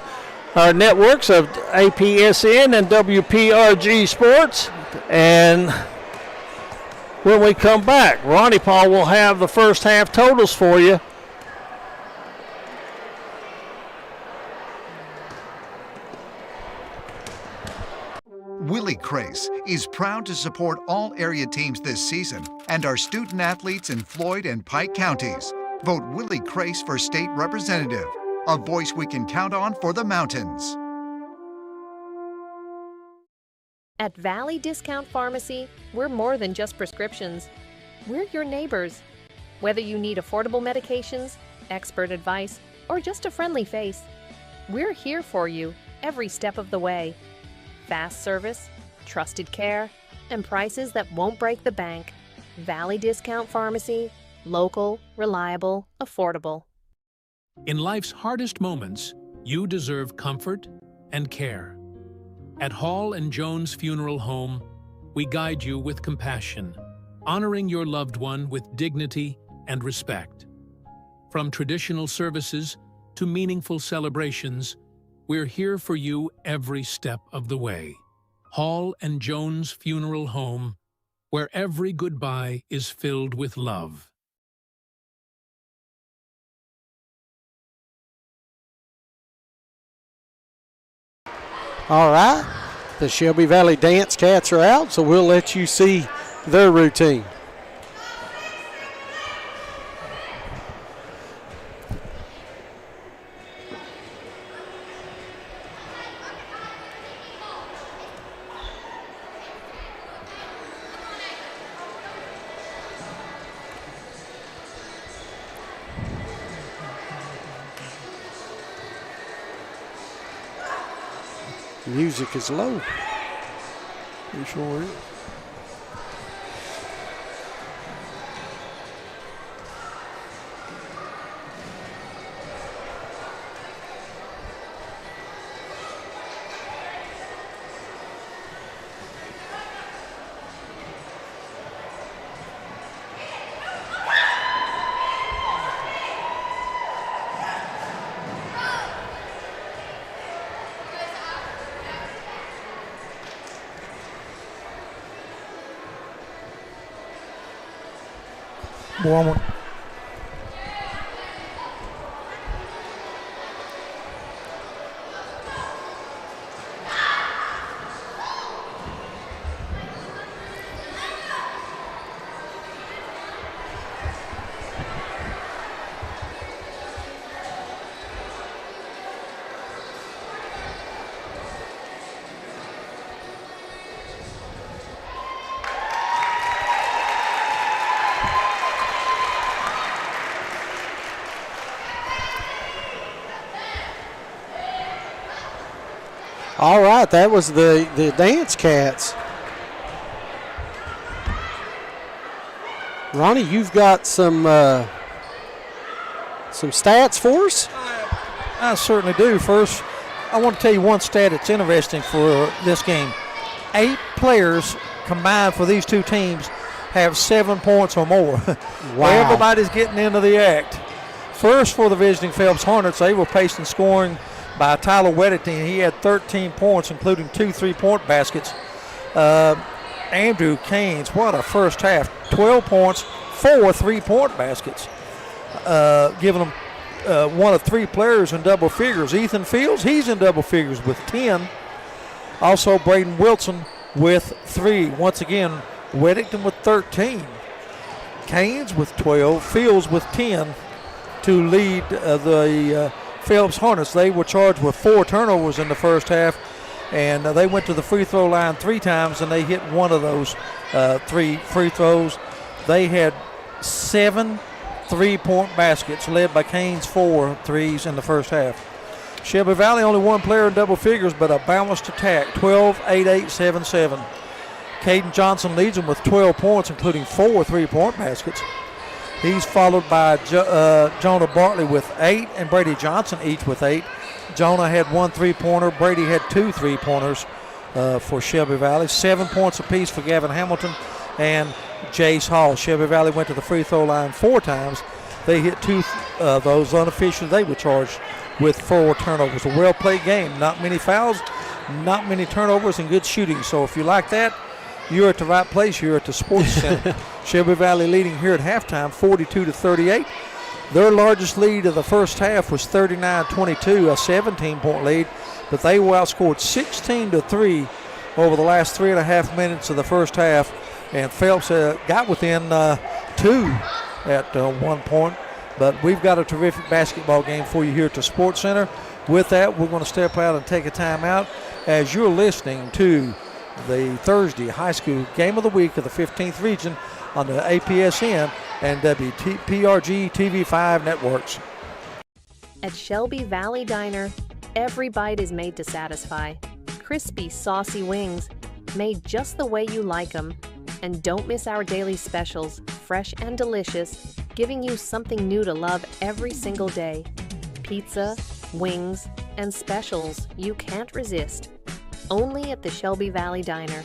our networks of APSN and WPRG Sports, and when we come back, Ronnie Paul will have the first half totals for you. Willie Crace is proud to support all area teams this season and our student athletes in Floyd and Pike counties. Vote Willie Crace for state representative, a voice we can count on for the mountains. At Valley Discount Pharmacy, we're more than just prescriptions. We're your neighbors. Whether you need affordable medications, expert advice, or just a friendly face, we're here for you every step of the way. Fast service, trusted care, and prices that won't break the bank. Valley Discount Pharmacy, local, reliable, affordable. In life's hardest moments, you deserve comfort and care. At Hall and Jones Funeral Home, we guide you with compassion, honoring your loved one with dignity and respect. From traditional services to meaningful celebrations, we're here for you every step of the way. Hall and Jones Funeral Home, where every goodbye is filled with love. All right, the Shelby Valley Dance Cats are out, so we'll let you see their routine. Music is low. You sure is. Woman. All right, that was the Dance Cats. Ronnie, you've got some stats for us? I certainly do. First, I want to tell you one stat that's interesting for this game. 8 players combined for these two teams have 7 points or more. Wow. Everybody's getting into the act. First, for the visiting Phelps Hornets, they were paced in scoring by Tyler Weddington. He had 13 points, including 2 3-point baskets. Andrew Keynes, what a first half. 12 points, 4 3-point baskets. Giving them one of 3 players in double figures. Ethan Fields, he's in double figures with 10. Also, Braden Wilson with 3. Once again, Weddington with 13. Keynes with 12. Fields with 10 to lead the Phelps Hornets. They were charged with 4 turnovers in the first half, and they went to the free throw line 3 times, and they hit one of those 3 free throws. They had 7 3-point baskets, led by Keynes 4 threes in the first half. Shelby Valley only 1 player in double figures, but a balanced attack, 12, 8, 8, 7, 7. Caden Johnson leads them with 12 points, including 4 3-point baskets. He's followed by Jonah Bartley with 8 and Brady Johnson each with 8. Jonah had 1 3-pointer. Brady had 2 3-pointers for Shelby Valley. 7 points apiece for Gavin Hamilton and Jace Hall. Shelby Valley went to the free throw line 4 times. They hit 2 of those unofficial. They were charged with 4 turnovers. A well-played game. Not many fouls, not many turnovers, and good shooting. So if you like that, you're at the right place. You're at the Sports Center. Shelby Valley leading here at halftime, 42-38. Their largest lead of the first half was 39-22, a 17-point lead, but they were outscored 16-3 over the last 3.5 minutes of the first half, and Phelps got within 2 at 1 point. But we've got a terrific basketball game for you here at the Sports Center. With that, we're going to step out and take a timeout as you're listening to the Thursday High School Game of the Week of the 15th Region on the APSN and WPRG TV5 networks. At Shelby Valley Diner, every bite is made to satisfy. Crispy, saucy wings, made just the way you like them. And don't miss our daily specials, fresh and delicious, giving you something new to love every single day. Pizza, wings, and specials you can't resist. Only at the Shelby Valley Diner.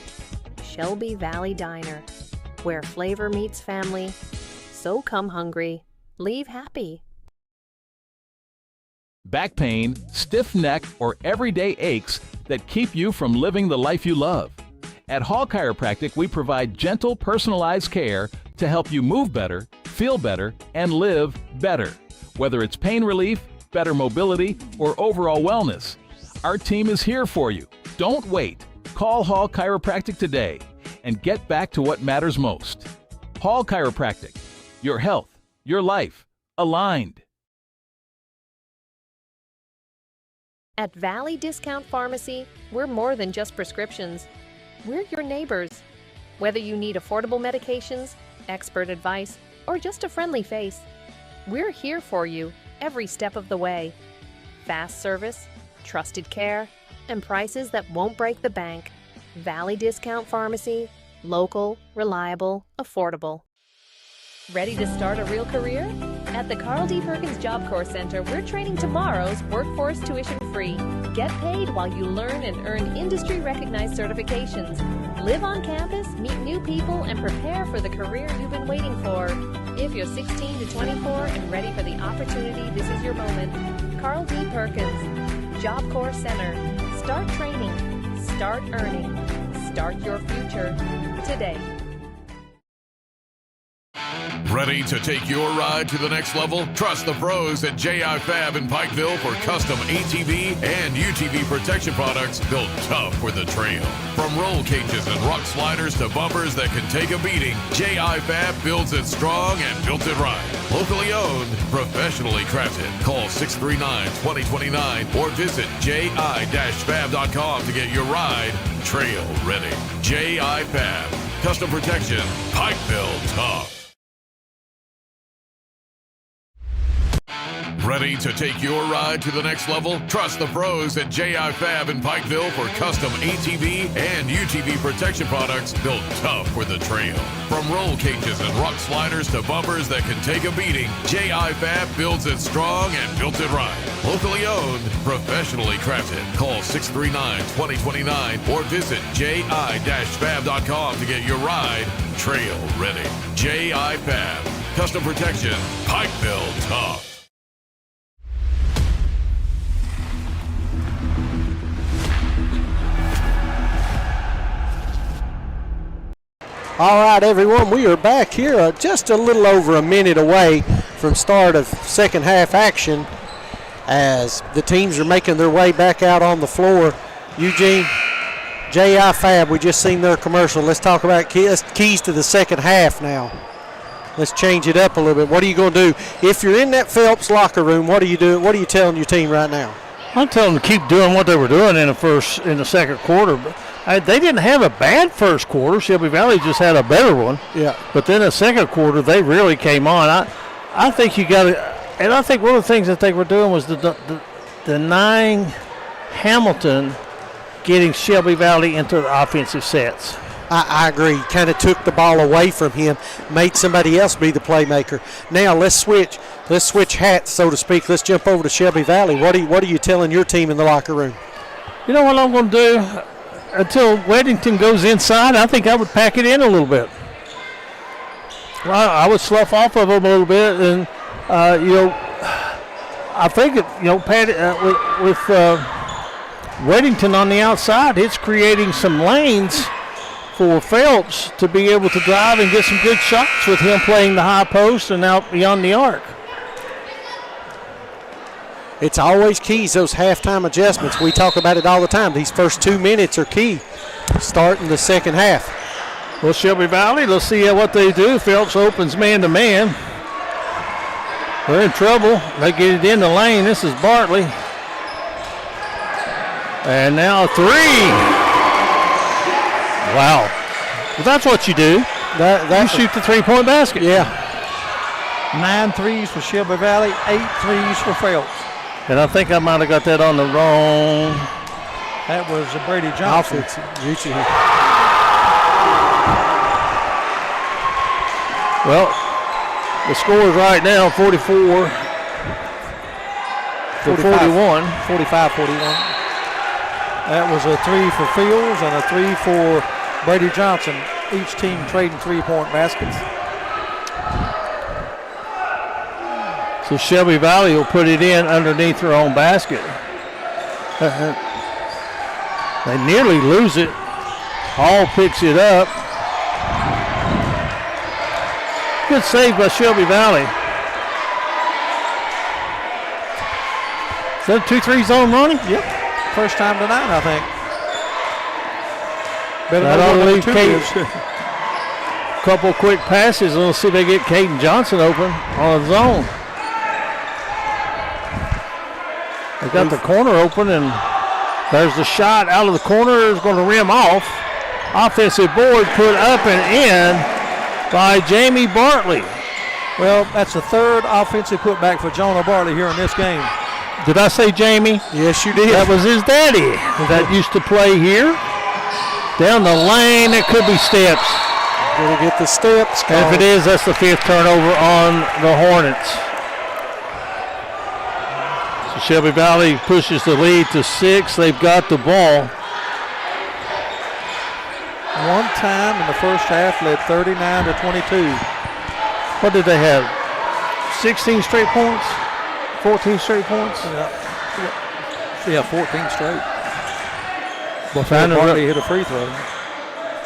Shelby Valley Diner, where flavor meets family. So come hungry, leave happy. back pain, stiff neck, or everyday aches that keep you from living the life you love. At Hall Chiropractic, we provide gentle, personalized care to help you move better, feel better, and live better. Whether it's pain relief, better mobility, or overall wellness, our team is here for you. Don't wait. Call Hall Chiropractic today and get back to what matters most. Hall Chiropractic. Your health, your life, aligned. At Valley Discount Pharmacy, we're more than just prescriptions. We're your neighbors. Whether you need affordable medications, expert advice, or just a friendly face, we're here for you every step of the way. Fast service, trusted care, and prices that won't break the bank. Valley Discount Pharmacy, local, reliable, affordable. Ready to start a real career? At the Carl D. Perkins Job Corps Center, we're training tomorrow's workforce tuition-free. Get paid while you learn and earn industry-recognized certifications. Live on campus, meet new people, and prepare for the career you've been waiting for. If you're 16 to 24 and ready for the opportunity, this is your moment. Carl D. Perkins, Job Corps Center. Start training. Start earning. Start your future today. Ready to take your ride to the next level? Trust the pros at J.I. Fab in Pikeville for custom ATV and UTV protection products built tough for the trail. From roll cages and rock sliders to bumpers that can take a beating, J.I. Fab builds it strong and built it right. Locally owned, professionally crafted. Call 639-2029 or visit ji-fab.com to get your ride trail ready. J.I. Fab. Custom protection. Pikeville tough. Ready to take your ride to the next level? Trust the pros at J.I. Fab in Pikeville for custom ATV and UTV protection products built tough for the trail. From roll cages and rock sliders to bumpers that can take a beating, J.I. Fab builds it strong and built it right. Locally owned, professionally crafted. Call 639-2029 or visit ji-fab.com to get your ride trail ready. J.I. Fab. Custom protection. Pikeville tough. All right, everyone, we are back here just a little over a minute away from start of second half action as the teams are making their way back out on the floor. Eugene, J.I. Fab, we just seen their commercial. Let's talk about keys to the second half now. Let's change it up a little bit. What are you going to do? If you're in that Phelps locker room, what are you doing? What are you telling your team right now? I'm telling them to keep doing what they were doing in the second quarter. But they didn't have a bad first quarter. Shelby Valley just had a better one. Yeah. But then the second quarter, they really came on. I think you got to, and I think one of the things that they were doing was denying Hamilton getting Shelby Valley into the offensive sets. I agree. Kind of took the ball away from him, made somebody else be the playmaker. Now let's switch hats, so to speak. Let's jump over to Shelby Valley. What are you telling your team in the locker room? You know what I'm going to do? Until Weddington goes inside, I think I would pack it in a little bit. Well, I would slough off of them a little bit, and I think with Weddington on the outside, it's creating some lanes for Phelps to be able to drive and get some good shots with him playing the high post and out beyond the arc. It's always keys, those halftime adjustments. We talk about it all the time. These first 2 minutes are key, starting the second half. Well, Shelby Valley, let's see what they do. Phelps opens man-to-man. They're in trouble. They get it in the lane. This is Bartley. And now three. Wow. Well, that's what you do. You shoot the three-point basket. Yeah. 9 threes for Shelby Valley, 8 threes for Phelps. And I think I might have got that on the wrong. That was Brady Johnson. Well, the score is right now 44 to 41. 45-41. That was a 3 for Fields and a 3 for Brady Johnson. Each team trading three-point baskets. So So Shelby Valley will put it in underneath their own basket. They nearly lose it. Hall picks it up. Good save by Shelby Valley. Is that a 2-3 zone running? Yep. First time tonight, I think. Better That know ought to what leave number 2 is. Couple quick passes, and let's see if they get Caden Johnson open on a zone. They got the corner open, and there's the shot out of the corner. It's going to rim off. Offensive board put up and in by Jamie Bartley. Well, that's the third offensive putback for Jonah Bartley here in this game. Did I say Jamie? Yes, you did. That was his daddy that used to play here. Down the lane, it could be steps. Gonna get the steps. And if it is, that's the 5th turnover on the Hornets. So Shelby Valley pushes the lead to 6. They've got the ball. One time in the first half led 39-22. What did they have? 16 straight points? 14 straight points? Yeah, 14 straight. Trying to Bartley hit a free throw.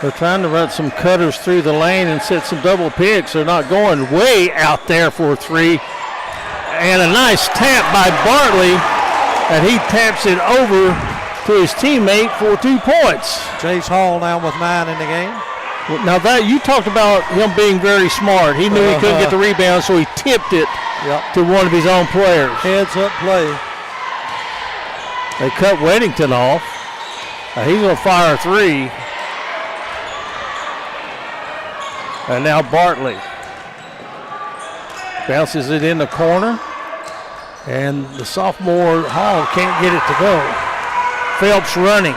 They're trying to run some cutters through the lane and set some double picks. They're not going way out there for a 3. And a nice tap by Bartley, and he taps it over to his teammate for 2 points. Jace Hall now with 9 in the game. Now that you talked about him being very smart. He knew he couldn't get the rebound, so he tipped it to one of his own players. Heads up play. They cut Weddington off. He's going to fire a 3. And now Bartley bounces it in the corner. And the sophomore Hall can't get it to go. Phelps running.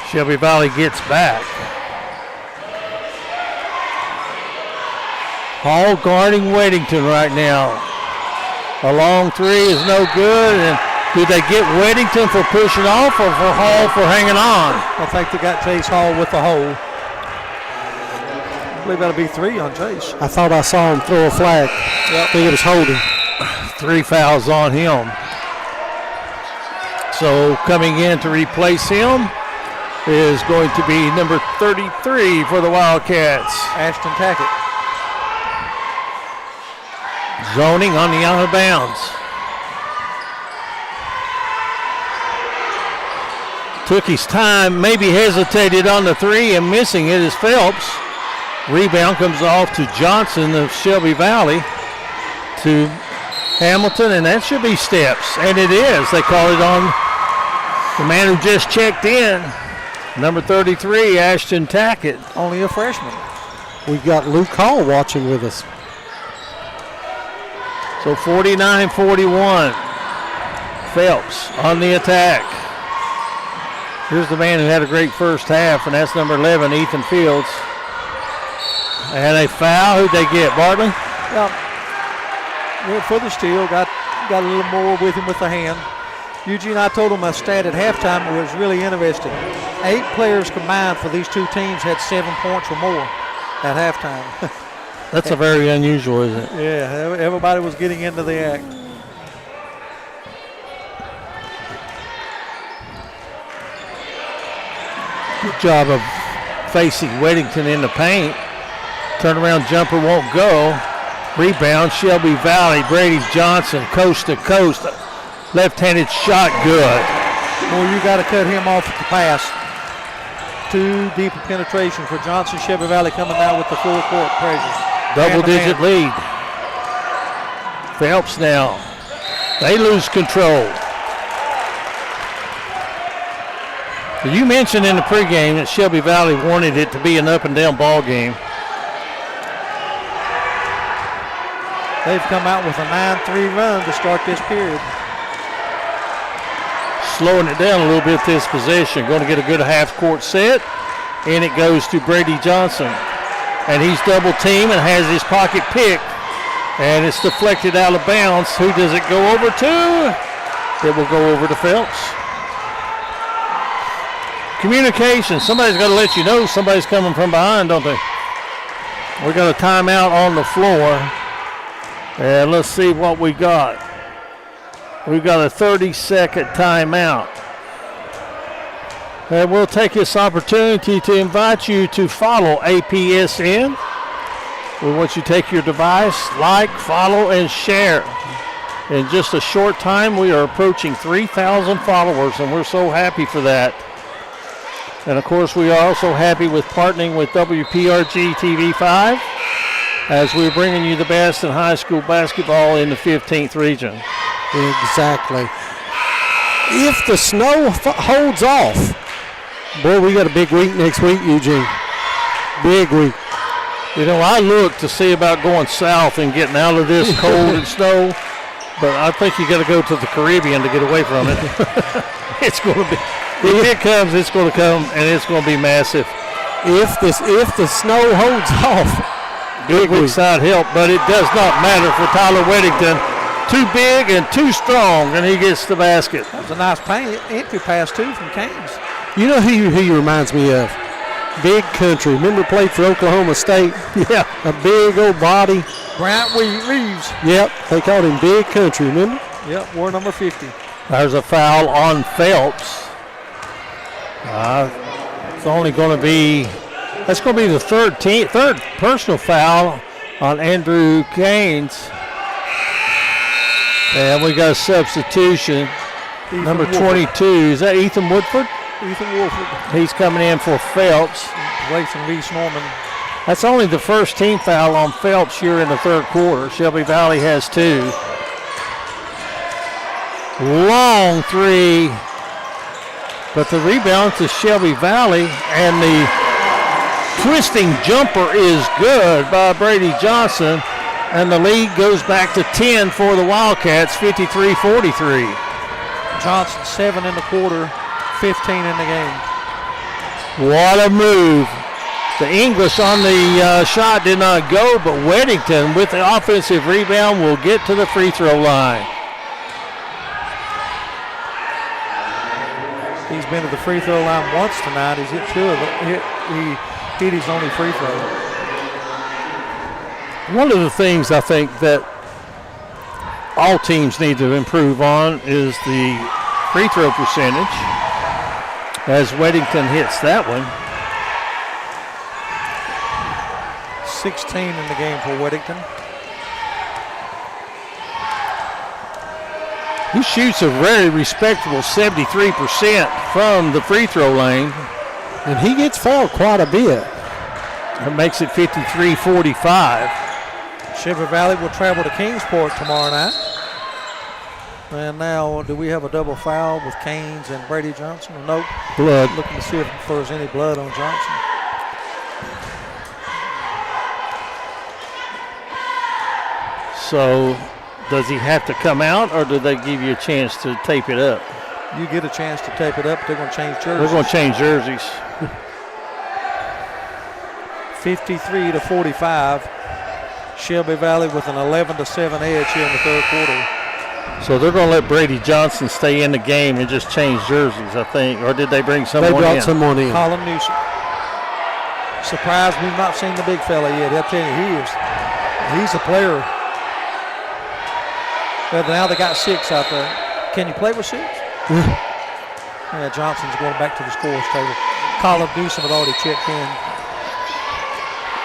Shelby Valley gets back. Hall guarding Weddington right now. A long 3 is no good. And do they get Weddington for pushing off or for Hall for hanging on? I think they got Jace Hall with the hole. I believe that'll be 3 on Jace. I thought I saw him throw a flag. I think it was holding. 3 fouls on him. So coming in to replace him is going to be number 33 for the Wildcats. Ashton Tackett. Zoning on the out of bounds. Took his time, maybe hesitated on the 3, and missing it is Phelps. Rebound comes off to Johnson of Shelby Valley to Hamilton, and that should be steps. And it is. They call it on the man who just checked in. Number 33, Ashton Tackett. Only a freshman. We've got Luke Hall watching with us. So 49-41. Phelps on the attack. Here's the man who had a great first half, and that's number 11, Ethan Fields. And a foul. Who'd they get? Bartley? Yeah. Went for the steal. Got a little more with him with the hand. Eugene, I told him a stat at halftime was really interesting. 8 players combined for these 2 teams had 7 points or more at halftime. That's a very unusual, isn't it? Yeah, everybody was getting into the act. Good job of facing Weddington in the paint. Turnaround jumper won't go. Rebound, Shelby Valley. Brady Johnson, coast to coast. Left-handed shot, good. Well, you got to cut him off at the pass. 2 deep penetration for Johnson. Shelby Valley coming out with the full court pressure. Double-digit lead. Phelps now. They lose control. You mentioned in the pregame that Shelby Valley wanted it to be an up-and-down ball game. They've come out with a 9-3 run to start this period. Slowing it down a little bit this possession. Going to get a good half-court set. And it goes to Brady Johnson. And he's double-teamed and has his pocket picked. And it's deflected out of bounds. Who does it go over to? It will go over to Phelps. Communication. Somebody's got to let you know somebody's coming from behind, don't they? We got a timeout on the floor. And let's see what we got. We've got a 30-second timeout. And we'll take this opportunity to invite you to follow APSN. We want you to take your device, like, follow, and share. In just a short time, we are approaching 3,000 followers, and we're so happy for that. And, of course, we are also happy with partnering with WPRG TV5 as we're bringing you the best in high school basketball in the 15th region. Exactly. If the snow holds off, boy, we got a big week next week, Eugene. Big week. You know, I look to see about going south and getting out of this cold and snow, but I think you got to go to the Caribbean to get away from it. It's going to be, if it comes, it's going to come, and it's going to be massive. If the snow holds off, big week side help, but it does not matter for Tyler Weddington. Too big and too strong, and he gets the basket. That was a nice entry pass, too, from Canes. You know who he reminds me of? Big Country. Remember played for Oklahoma State? Yeah. A big old body. Bryant Reeves. Yep, they called him Big Country, remember? Yep, wore number 50. There's a foul on Phelps. It's only going to be, that's going to be the third personal foul on Andrew Canes. And we got a substitution. Number 22, is that Ethan Woodford? Ethan Woodford. He's coming in for Phelps. Away from Lee Norman. That's only the first team foul on Phelps here in the third quarter. Shelby Valley has 2. Long 3. But the rebound to Shelby Valley, and the twisting jumper is good by Brady Johnson. And the lead goes back to 10 for the Wildcats, 53-43. Johnson 7 in the quarter, 15 in the game. What a move. The English on the shot did not go, but Weddington with the offensive rebound will get to the free throw line. He's been to the free throw line once tonight. He's hit 2 of it. He hit his only free throw. One of the things I think that all teams need to improve on is the free throw percentage, as Weddington hits that one. 16 in the game for Weddington. He shoots a very respectable 73% from the free throw lane. And he gets fouled quite a bit. That makes it 53-45. Shelby Valley will travel to Kingsport tomorrow night. And now, do we have a double foul with Canes and Brady Johnson? Nope. Blood. Looking to see if there's any blood on Johnson. So, does he have to come out, or do they give you a chance to tape it up? You get a chance to tape it up. They're going to change jerseys. They're going to change jerseys. 53-45. Shelby Valley with an 11-7 edge here in the third quarter. So they're going to let Brady Johnson stay in the game and just change jerseys, I think. Or did they bring someone in? They brought someone in. Colin Newsom. Surprised we've not seen the big fella yet. I'll tell you, he's a player. Well, now they got 6 out there. Can you play with 6? Yeah, Johnson's going back to the scores table. Colin Newsom had already checked in.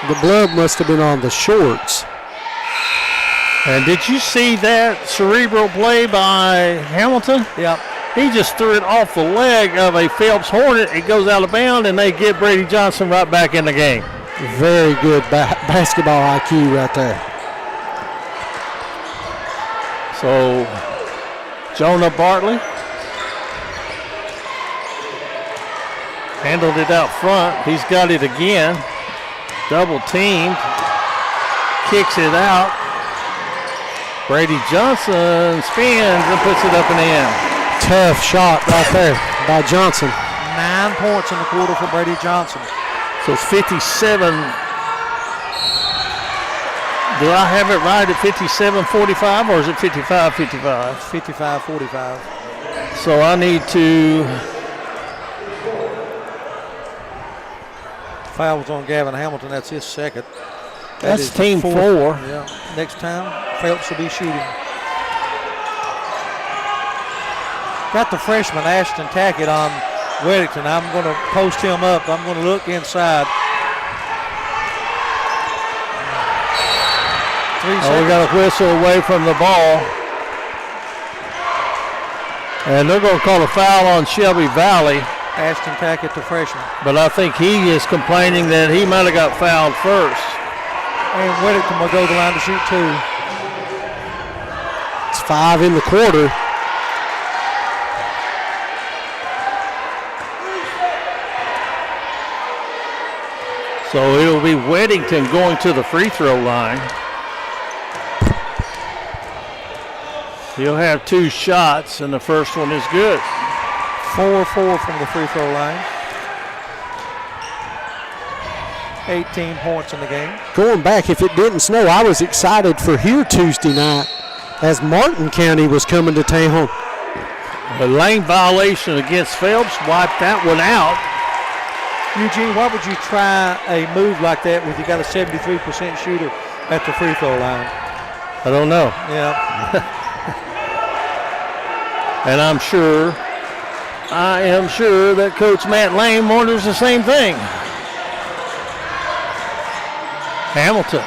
The blood must have been on the shorts. And did you see that cerebral play by Hamilton? Yep. He just threw it off the leg of a Phelps Hornet. It goes out of bounds, and they get Brady Johnson right back in the game. Very good basketball IQ right there. So, Jonah Bartley handled it out front. He's got it again. Double teamed. Kicks it out. Brady Johnson spins and puts it up and in. Tough shot right there by Johnson. 9 points in the quarter for Brady Johnson. So it's 57. Do I have it right at 57-45 or is it 55-55? It's 55-45. So I need to. Foul was on Gavin Hamilton. That's his second. That's is team the 4. Yeah. Next time, Phelps will be shooting. Got the freshman Ashton Tackett on Weddington. I'm going to post him up. I'm going to look inside. 3 seconds. We got a whistle away from the ball. And they're going to call a foul on Shelby Valley. Ashton Tackett, the freshman. But I think he is complaining that he might have got fouled first. And Weddington will go to the line to shoot 2. It's 5 in the quarter. So it'll be Weddington going to the free throw line. He'll have 2 shots, and the first one is good. 4-4 from the free throw line. 18 points in the game. Going back, if it didn't snow, I was excited for here Tuesday night as Martin County was coming to town. The lane violation against Phelps wiped that one out. Eugene, why would you try a move like that when you got a 73% shooter at the free throw line? I don't know. Yeah. And I am sure that Coach Matt Lane wonders the same thing. Hamilton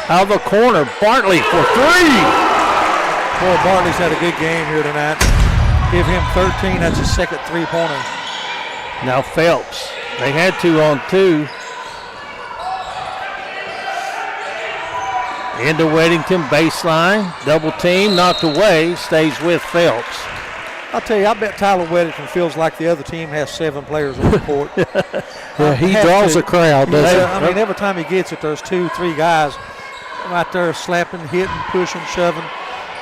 out of the corner. Bartley for 3. Boy, Bartley's had a good game here tonight. Give him 13. That's his second 3-pointer. Now Phelps. They had 2 on 2. Into Weddington baseline. Double team knocked away. Stays with Phelps. I'll tell you, I bet Tyler Weddington feels like the other team has 7 players on the court. Yeah, he draws a crowd, doesn't he? I mean, every time he gets it, there's 2, 3 guys right there slapping, hitting, pushing, shoving.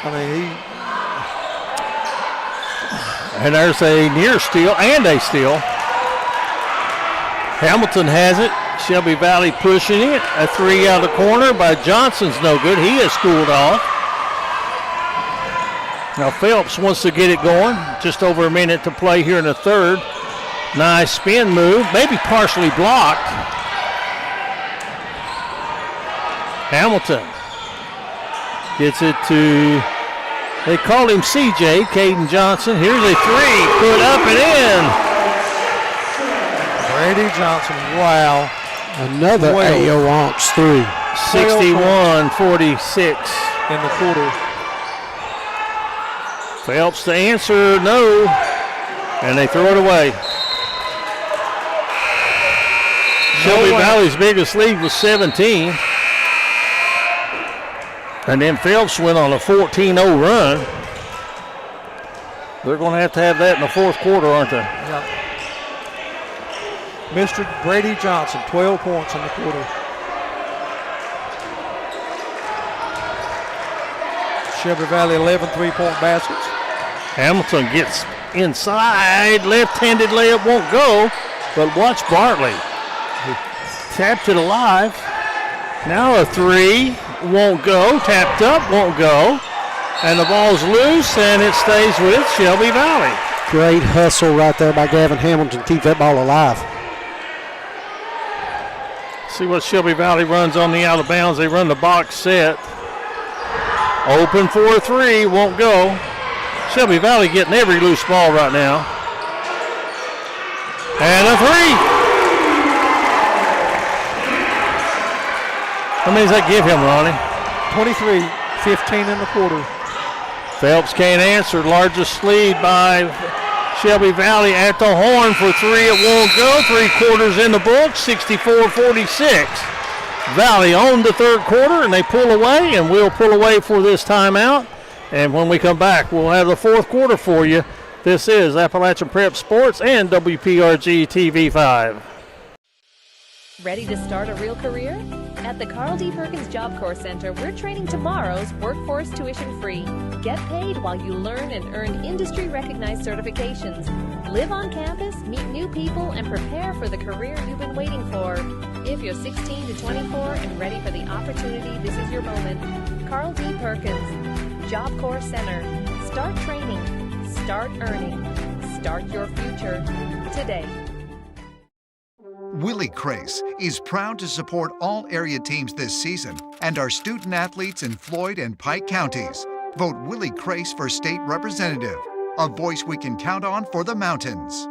I mean, And there's a near steal and a steal. Hamilton has it. Shelby Valley pushing it. A 3 out of the corner by Johnson's no good. He is schooled off. Now Phelps wants to get it going. Just over a minute to play here in the third. Nice spin move, maybe partially blocked. Hamilton gets it to, they call him CJ, Caden Johnson. Here's a 3, put up and in. Brady Johnson, wow. Another AO Onks 3. 61-46. In the quarter. Phelps to answer, no, and they throw it away. Shelby Valley's biggest lead was 17. And then Phelps went on a 14-0 run. They're going to have that in the fourth quarter, aren't they? Yep. Mr. Brady Johnson, 12 points in the quarter. Shelby Valley, 11 3-point baskets. Hamilton gets inside, left-handed layup won't go, but watch Bartley. He tapped it alive. Now a 3, won't go, tapped up, won't go. And the ball's loose, and it stays with Shelby Valley. Great hustle right there by Gavin Hamilton to keep that ball alive. See what Shelby Valley runs on the out of bounds. They run the box set. Open for a 3, won't go. Shelby Valley getting every loose ball right now. And a 3. How many does that give him, Ronnie? 23, 15 in the quarter. Phelps can't answer. Largest lead by Shelby Valley at the horn for 3. It won't go. 3 quarters in the book, 64-46. Valley owned the third quarter, and they pull away, and we'll pull away for this timeout. And when we come back, we'll have the fourth quarter for you. This is Appalachian Prep Sports and WPRG TV5. Ready to start a real career? At the Carl D. Perkins Job Corps Center, we're training tomorrow's workforce tuition-free. Get paid while you learn and earn industry-recognized certifications. Live on campus, meet new people, and prepare for the career you've been waiting for. If you're 16 to 24 and ready for the opportunity, this is your moment. Carl D. Perkins, Job Corps Center. Start training. Start earning. Start your future today. Willie Crace is proud to support all area teams this season and our student athletes in Floyd and Pike counties. Vote Willie Crace for state representative, a voice we can count on for the mountains.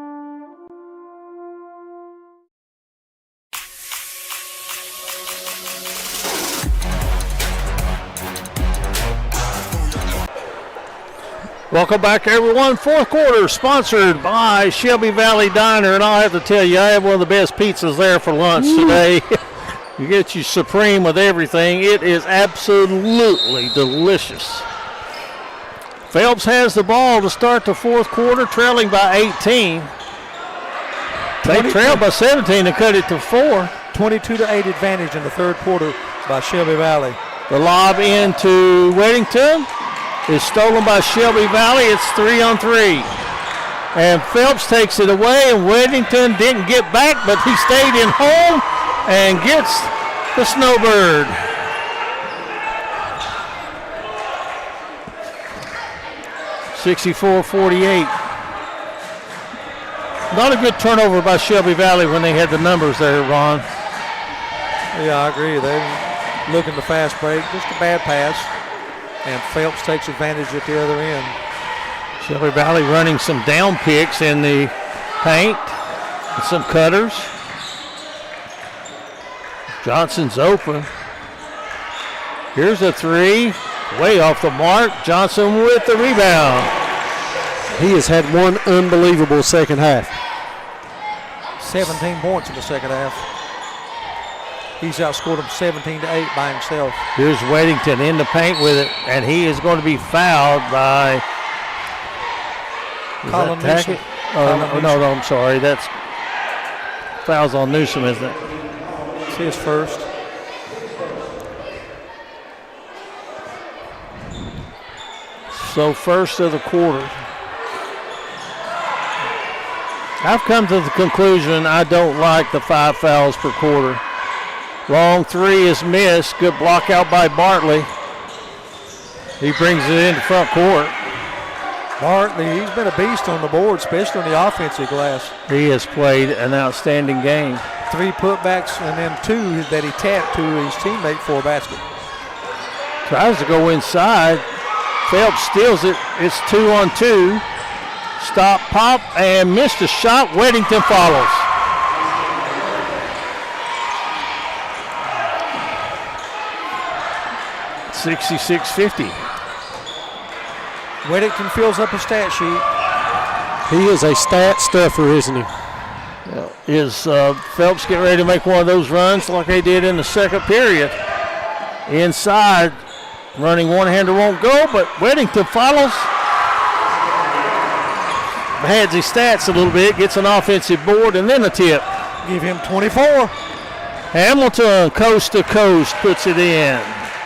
Welcome back, everyone. Fourth quarter sponsored by Shelby Valley Diner, and I'll have to tell you, I had one of the best pizzas there for lunch today. You get you supreme with everything. It is absolutely delicious. Phelps has the ball to start the fourth quarter, trailing by 18. They trailed by 17 and cut it to 4. 22-8 advantage in the third quarter by Shelby Valley. The lob into Weddington is stolen by Shelby Valley. It's 3-on-3. And Phelps takes it away, and Weddington didn't get back, but he stayed in home and gets the Snowbird. (64-48). Not a good turnover by Shelby Valley when they had the numbers there, Ron. Yeah, I agree. They looking the fast break, just a bad pass. And Phelps takes advantage at the other end. Shelby Valley running some down picks in the paint and some cutters. Johnson's open. Here's a three, way off the mark. Johnson with the rebound. He has had one unbelievable second half. 17 points in the second half. He's outscored him 17-8 by himself. Here's Weddington in the paint with it, and he is going to be fouled by Colin Newsom. No, I'm sorry. That's fouls on Newsom, isn't it? It's his first. So first of the quarter. I've come to the conclusion I don't like the 5 fouls per quarter. Long three is missed. Good block out by Bartley. He brings it into front court. Bartley, he's been a beast on the board, especially on the offensive glass. He has played an outstanding game. 3 putbacks and then 2 that he tapped to his teammate for a basket. Tries to go inside. Phelps steals it. It's 2-on-2. Stop, pop, and missed a shot. Weddington follows. $66.50. Weddington fills up a stat sheet. He is a stat stuffer, isn't he? Is Phelps getting ready to make one of those runs like they did in the second period? Inside, running one-hander won't go, but Weddington follows. Adds his stats a little bit, gets an offensive board, and then a tip. Give him 24. Hamilton, coast to coast, puts it in.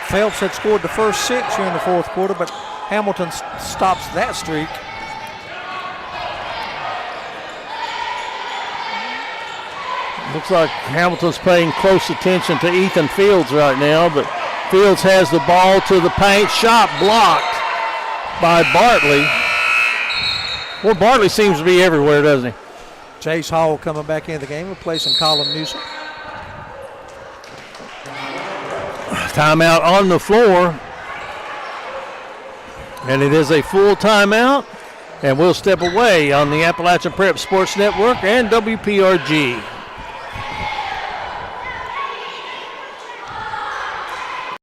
Phelps had scored the first 6 here in the fourth quarter, but Hamilton stops that streak. Looks like Hamilton's paying close attention to Ethan Fields right now, but Fields has the ball to the paint. Shot blocked by Bartley. Well, Bartley seems to be everywhere, doesn't he? Chase Hall coming back into the game, replacing Colin Newsom. Timeout on the floor. And it is a full timeout. And we'll step away on the Appalachian Prep Sports Network and WPRG.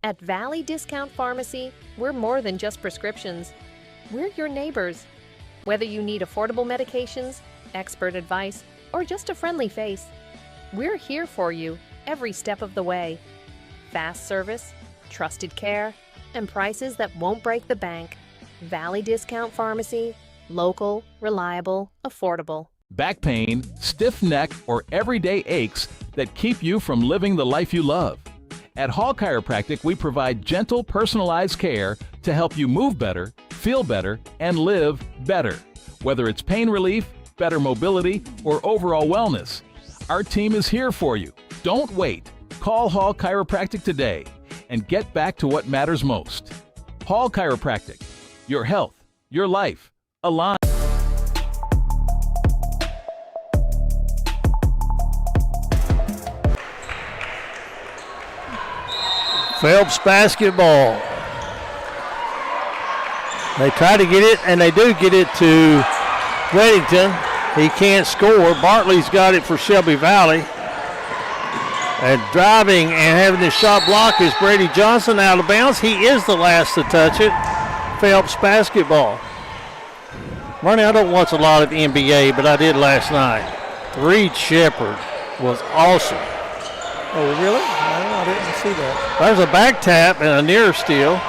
At Valley Discount Pharmacy, we're more than just prescriptions. We're your neighbors. Whether you need affordable medications, expert advice, or just a friendly face, we're here for you every step of the way. Fast service, trusted care, and prices that won't break the bank. Valley Discount Pharmacy, local, reliable, affordable. Back pain, stiff neck, or everyday aches that keep you from living the life you love. At Hall Chiropractic, we provide gentle, personalized care to help you move better, feel better, and live better. Whether it's pain relief, better mobility, or overall wellness, our team is here for you. Don't wait. Call Hall Chiropractic today and get back to what matters most. Hall Chiropractic. Your health, your life, aligned. Phelps basketball. They try to get it, and they do get it to Weddington. He can't score. Bartley's got it for Shelby Valley. And driving and having his shot blocked is Brady Johnson out of bounds. He is the last to touch it. Phelps basketball. Ronnie, I don't watch a lot of NBA, but I did last night. Reed Shepherd was awesome. Oh, really? No, I didn't see that. There's a back tap and a near steal.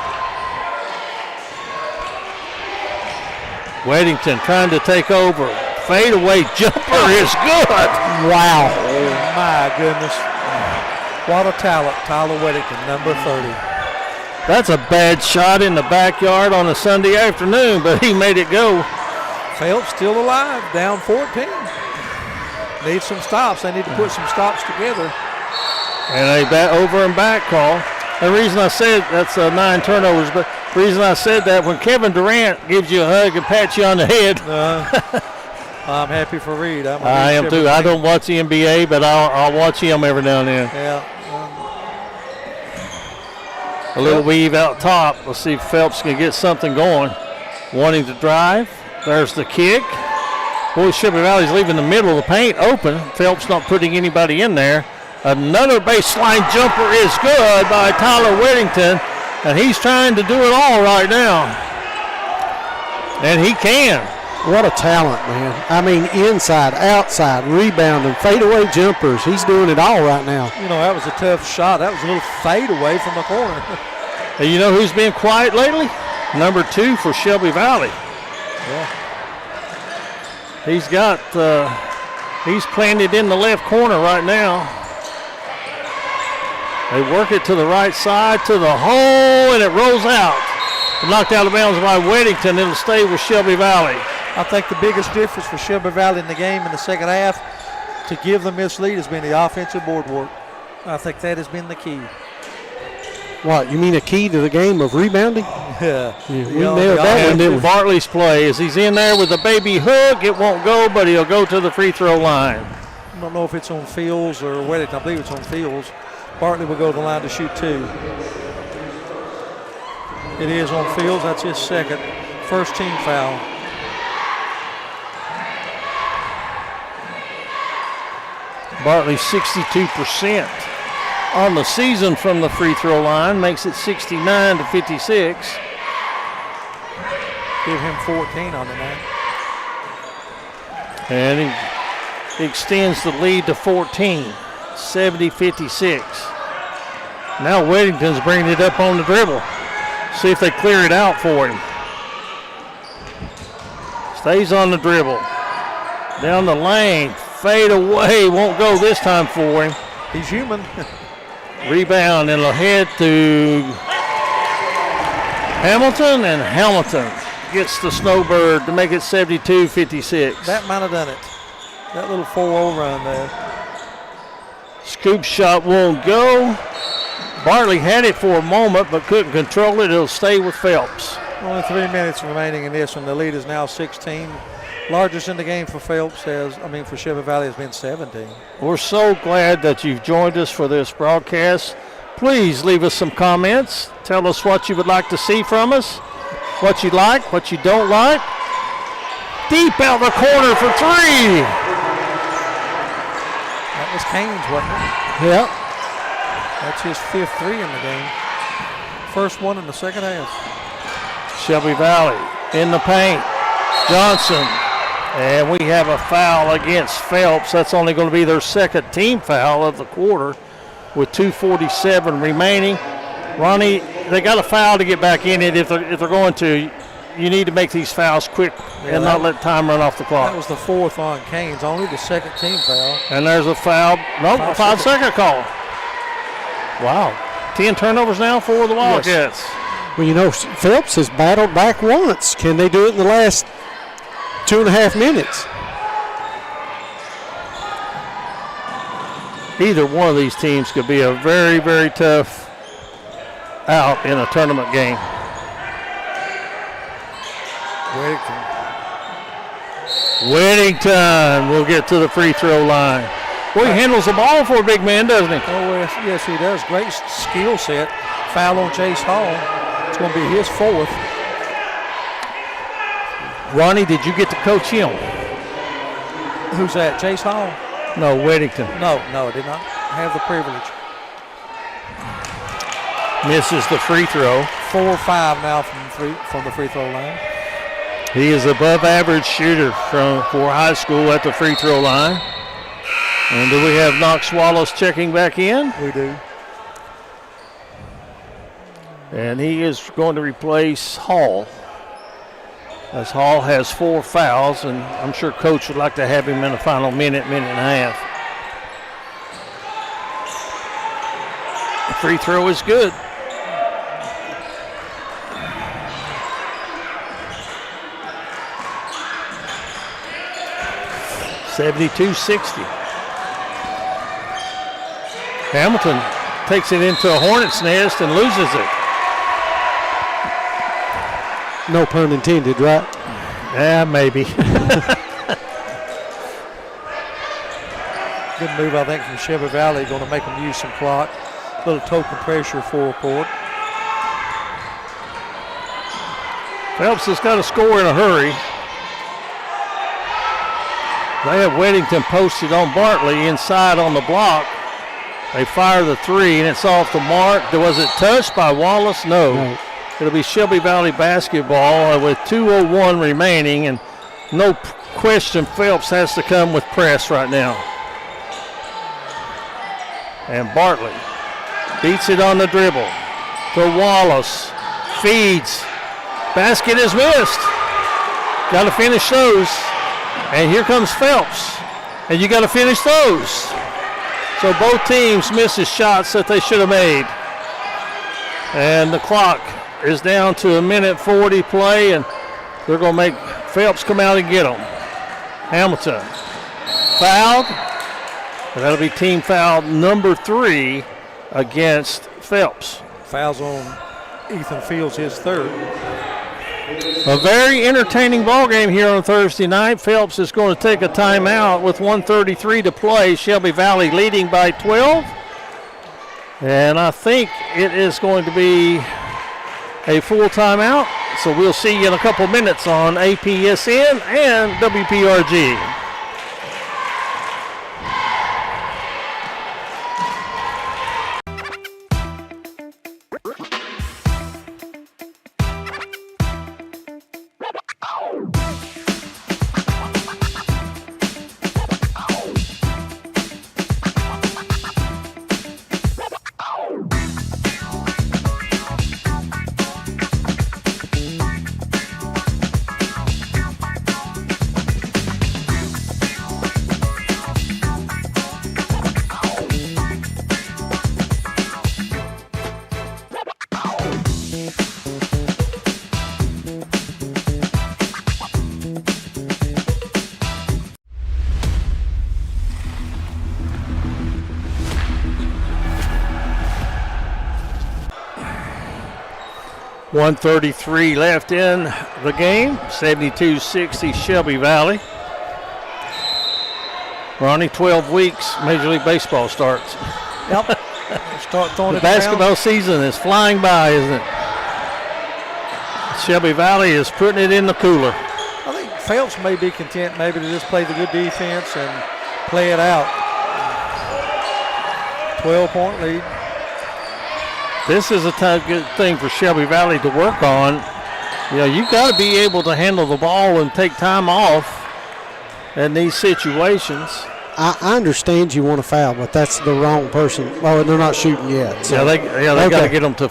Weddington trying to take over. Fadeaway jumper is good. Wow. Oh, my goodness. What a talent, Tyler Weddington, number 30. That's a bad shot in the backyard on a Sunday afternoon, but he made it go. Phelps still alive, down 14. Need some stops. They need to put some stops together. And a over and back call. The reason I said that's 9 turnovers, but the reason I said that, when Kevin Durant gives you a hug and pats you on the head. I'm happy for Reed. I am too. I don't watch the NBA, but I'll watch him every now and then. Yeah. A little weave out top. Let's see if Phelps can get something going. Wanting to drive. There's the kick. Boy, Shelby Valley's leaving the middle of the paint open. Phelps not putting anybody in there. Another baseline jumper is good by Tyler Weddington, and he's trying to do it all right now. And he can. What a talent, man. I mean, inside, outside, rebounding, fadeaway jumpers. He's doing it all right now. You know, that was a tough shot. That was a little fade away from the corner. And you know who's been quiet lately? Number 2 for Shelby Valley. Yeah. He's planted in the left corner right now. They work it to the right side, to the hole, and it rolls out. Knocked out of bounds by Weddington. It'll stay with Shelby Valley. I think the biggest difference for Shelby Valley in the game in the second half to give them this lead has been the offensive board work. I think that has been the key. What, you mean a key to the game of rebounding? Yeah. We nailed that one, didn't we? Bartley's play, as he's in there with the baby hook, it won't go, but he'll go to the free throw line. I don't know if it's on Fields or Weddington. I believe it's on Fields. Bartley will go to the line to shoot 2. It is on Fields. That's his second. First team foul. Bartley 62% on the season from the free throw line, makes it 69-56. Give him 14 on the night. And he extends the lead to 14, 70-56. Now Weddington's bringing it up on the dribble. See if they clear it out for him. Stays on the dribble. Down the lane. Fade away. Won't go this time for him. He's human. Rebound and it'll head to Hamilton, and Hamilton gets the Snowbird to make it 72-56. That might have done it. That little 4-0 run there. Scoop shot won't go. Bartley had it for a moment but couldn't control it. It'll stay with Phelps. Only 3 minutes remaining in this one. The lead is now 16. Largest in the game for Phelps for Shelby Valley has been 17. We're so glad that you've joined us for this broadcast. Please leave us some comments. Tell us what you would like to see from us, what you like, what you don't like. Deep out the corner for 3. That was Canes, wasn't it? Yep. That's his 5th 3 in the game. First one in the second half. Shelby Valley in the paint. Johnson. And we have a foul against Phelps. That's only going to be their second team foul of the quarter with 2:47 remaining. Ronnie, they got a foul to get back in it if they're going to. You need to make these fouls quick and not let time run off the clock. That was the 4th on Canes, only the second team foul. And there's a foul. Nope, a 5-second call. Wow. 10 turnovers now for the Wildcats. Yes. Well, you know, Phelps has battled back once. Can they do it in the last 2.5 minutes? Either one of these teams could be a very, very tough out in a tournament game. Weddington will get to the free throw line. Boy, he handles the ball for a big man, doesn't he? Oh, yes, he does. Great skill set. Foul on Chase Hall. It's going to be his 4th. Ronnie, did you get to coach him? Who's that, Chase Hall? No, Weddington. No, I did not have the privilege. Misses the free throw. 4-5 now from the free throw line. He is above average shooter for high school at the free throw line. And do we have Knox Wallace checking back in? We do. And he is going to replace Hall, as Hall has 4 fouls, and I'm sure Coach would like to have him in the final minute and a half. The free throw is good. .72-60. Hamilton takes it into a hornet's nest and loses it. No pun intended, right? Yeah, maybe. Good move, I think, from Shelby Valley. Going to make them use some clock. A little token pressure forward court. Phelps has got to score in a hurry. They have Weddington posted on Bartley inside on the block. They fire the 3, and it's off the mark. Was it touched by Wallace? No. It'll be Shelby Valley basketball with 2:01 remaining, and no question Phelps has to come with press right now. And Bartley beats it on the dribble to Wallace. Feeds. Basket is missed. Got to finish those. And here comes Phelps. And you got to finish those. So both teams misses shots that they should have made. And the clock is down to 1:40 play, and they're going to make Phelps come out and get them. Hamilton fouled. And that'll be team foul number 3 against Phelps. Fouls on Ethan Fields, his 3rd. A very entertaining ball game here on Thursday night. Phelps is going to take a timeout with 1:33 to play. Shelby Valley leading by 12. And I think it is going to be a full timeout. So we'll see you in a couple minutes on APSN and WPRG. .133 left in the game. 72-60 Shelby Valley. Ronnie, 12 weeks, Major League Baseball starts. Yep. Start throwing The it basketball around. season is flying by, isn't it? Shelby Valley is putting it in the cooler. I think Phelps may be content maybe to just play the good defense and play it out. 12-point lead. This is a good thing for Shelby Valley to work on. You know, you've got to be able to handle the ball and take time off in these situations. I understand you want to foul, but that's the wrong person. Oh, they're not shooting yet. So. They got to get them to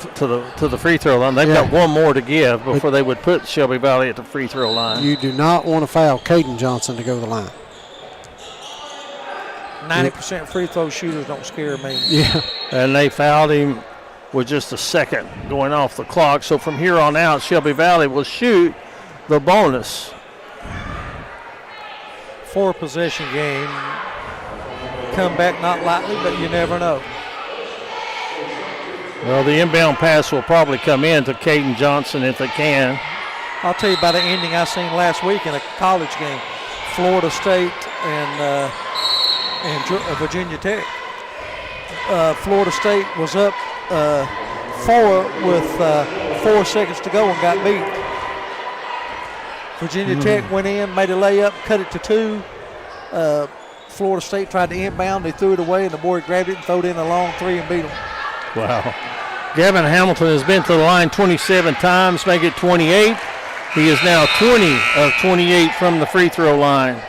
the free throw line. They've got one more to give before they would put Shelby Valley at the free throw line. You do not want to foul Caden Johnson to go to the line. 90% free throw shooters don't scare me. Yeah. And they fouled him with just a second going off the clock. So from here on out, Shelby Valley will shoot the bonus. 4-possession game. Come back not lightly, but you never know. Well, the inbound pass will probably come in to Caden Johnson if they can. I'll tell you about the ending I seen last week in a college game. Florida State and Virginia Tech. Florida State was up 4 with 4 seconds to go and got beat. Virginia Tech went in, made a layup, cut it to 2. Florida State tried to inbound. They threw it away, and the boy grabbed it and threw it in a long 3 and beat them. Wow. Gavin Hamilton has been to the line 27 times, make it 28. He is now 20 of 28 from the free throw line.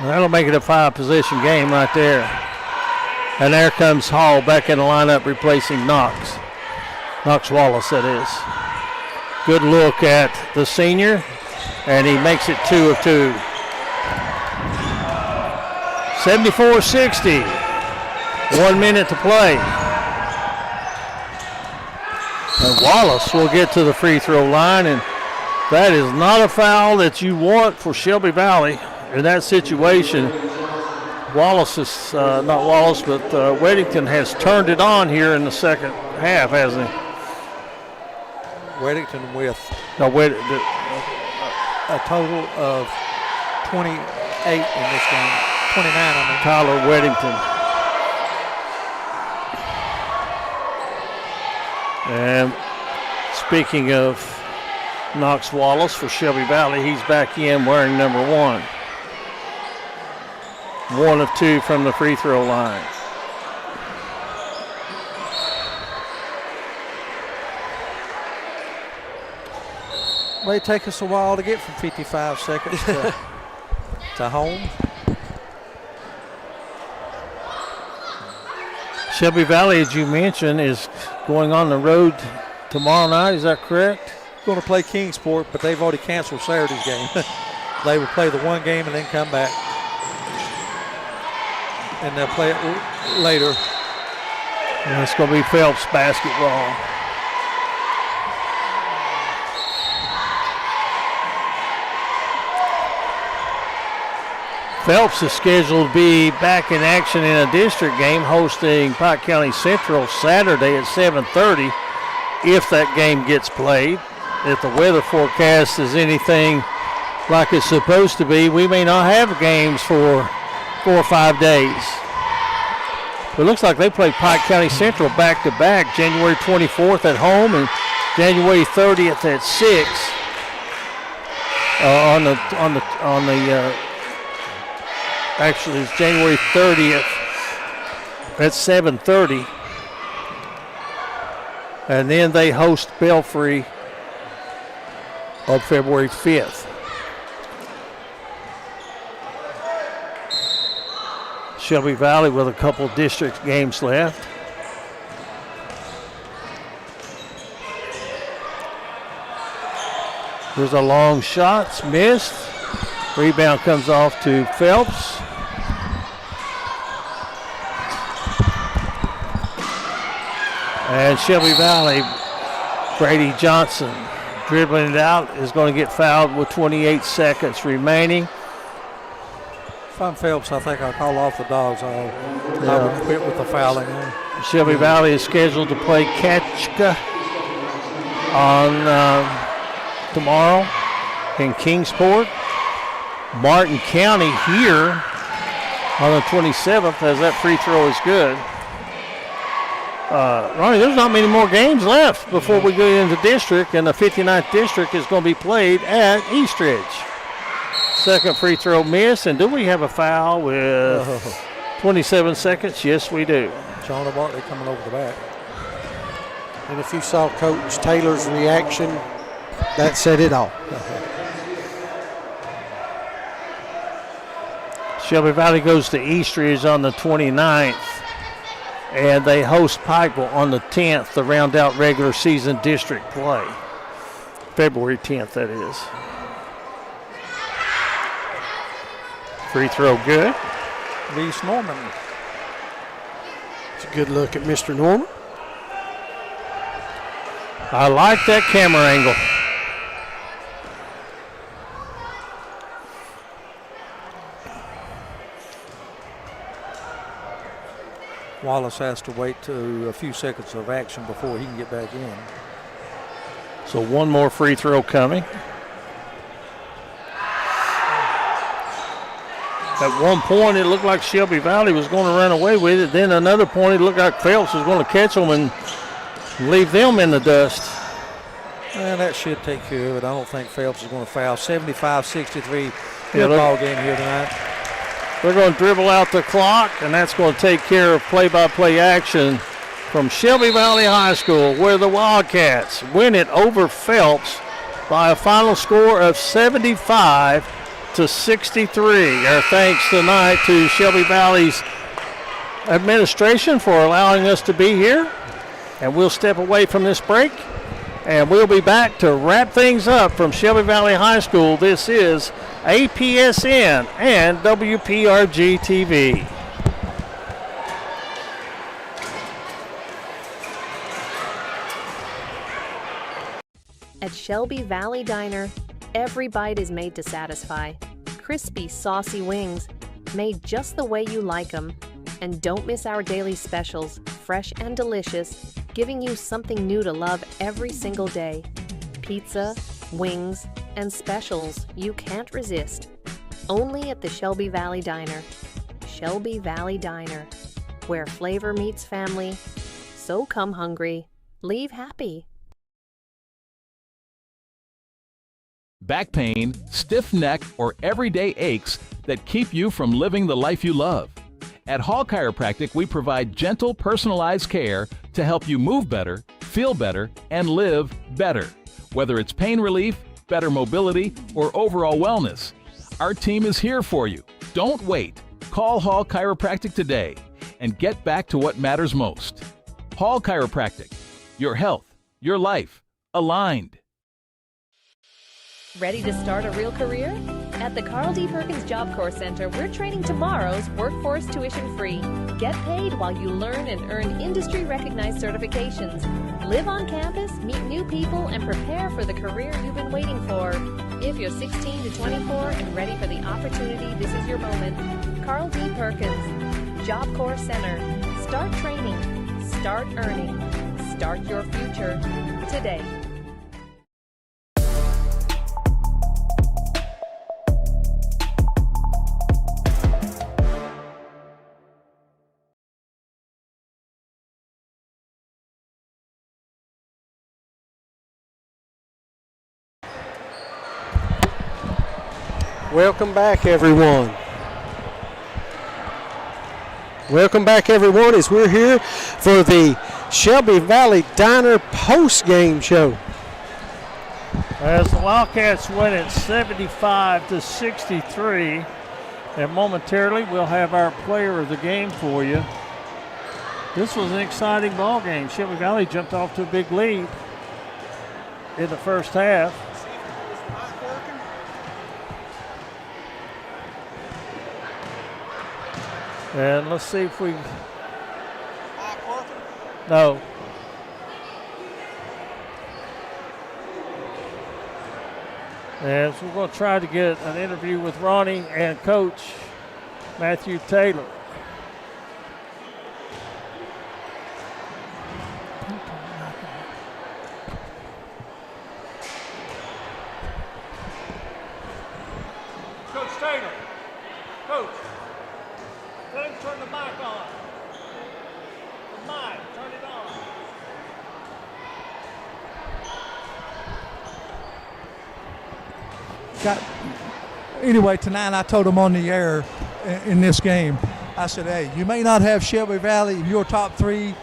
And that'll make it a 5-possession game right there. And there comes Hall back in the lineup replacing Knox. Knox Wallace, that is. Good look at the senior, and he makes it 2 of 2. 74-60. 1 minute to play. And Wallace will get to the free throw line, and that is not a foul that you want for Shelby Valley in that situation. Wallace is, not Wallace, but Weddington has turned it on here in the second half, hasn't he? Weddington with No, a total of 28 in this game. 29, I mean. Tyler Weddington. And speaking of Knox Wallace for Shelby Valley, he's back in wearing number 1. 1 of 2 from the free throw line. May take us a while to get from 55 seconds to home. Shelby Valley, as you mentioned, is going on the road tomorrow night. Is that correct? Going to play Kingsport, but they've already canceled Saturday's game. They will play the one game and then come back. And they'll play it later. And it's going to be Phelps basketball. Phelps is scheduled to be back in action in a district game hosting Pike County Central Saturday at 7:30 if that game gets played. If the weather forecast is anything like it's supposed to be, we may not have games for 4 or 5 days. But it looks like they play Pike County Central back-to-back, January 24th at home and January 30th at 6 actually, it's January 30th at 7:30. And then they host Belfry on February 5th. Shelby Valley with a couple district games left. There's a long shot, it's missed. Rebound comes off to Phelps. And Shelby Valley, Brady Johnson dribbling it out, is going to get fouled with 28 seconds remaining. If I'm Phelps, I think I'll call off the dogs. I would quit with the fouling. Shelby Valley is scheduled to play Ketchka on tomorrow in Kingsport. Martin County here on the 27th, as that free throw is good. Ronnie, there's not many more games left before we go into district, and the 59th district is going to be played at Eastridge. Second free throw miss, and do we have a foul with 27 seconds? Yes, we do. Jonah Bartley coming over the back. And if you saw Coach Taylor's reaction, that said it all. Shelby Valley goes to Eastridge on the 29th, and they host Pikeville on the 10th to round out regular season district play. February 10th, that is. Free throw good. Reese Norman. It's a good look at Mr. Norman. I like that camera angle. Wallace has to wait to a few seconds of action before he can get back in. So one more free throw coming. At one point, it looked like Shelby Valley was going to run away with it. Then another point, it looked like Phelps was going to catch them and leave them in the dust. And that should take care of it. I don't think Phelps is going to foul. 75-63 Yeah, ball game here tonight. They're going to dribble out the clock, and that's going to take care of play-by-play action from Shelby Valley High School, where the Wildcats win it over Phelps by a final score of 75-63. Our thanks tonight to Shelby Valley's administration for allowing us to be here, and we'll step away from this break, and we'll be back to wrap things up from Shelby Valley High School. This is APSN and WPRG TV. At Shelby Valley Diner, every bite is made to satisfy. Crispy, saucy wings, made just the way you like them. And don't miss our daily specials, fresh and delicious, giving you something new to love every single day. Pizza, wings, and specials you can't resist. Only at the Shelby Valley Diner. Shelby Valley Diner, where flavor meets family. So come hungry, leave happy. Back pain, stiff neck, or everyday aches that keep you from living the life you love. At Hall Chiropractic, we provide gentle, personalized care to help you move better, feel better, and live better. Whether it's pain relief, better mobility, or overall wellness, our team is here for you. Don't wait. Call Hall Chiropractic today and get back to what matters most. Hall Chiropractic. Your health, your life, aligned. Ready to start a real career? At the Carl D. Perkins Job Corps Center, we're training tomorrow's workforce tuition-free. Get paid while you learn and earn industry-recognized certifications. Live on campus, meet new people, and prepare for the career you've been waiting for. If you're 16 to 24 and ready for the opportunity, this is your moment. Carl D. Perkins, Job Corps Center. Start training. Start earning. Start your future today. Welcome back, everyone. Welcome back, everyone, as we're here for the Shelby Valley Diner post-game show. As the Wildcats win it 75-63, and momentarily we'll have our player of the game for you. This was an exciting ball game. Shelby Valley jumped off to a big lead in the first half. And let's see if we. No. And so we're going to try to get an interview with Ronnie and Coach Matthew Taylor. Coach Taylor. Coach. Let him turn the mic on. The mic, turn it on. Anyway, tonight I told them on the air in this game, I said, hey, you may not have Shelby Valley in your top three,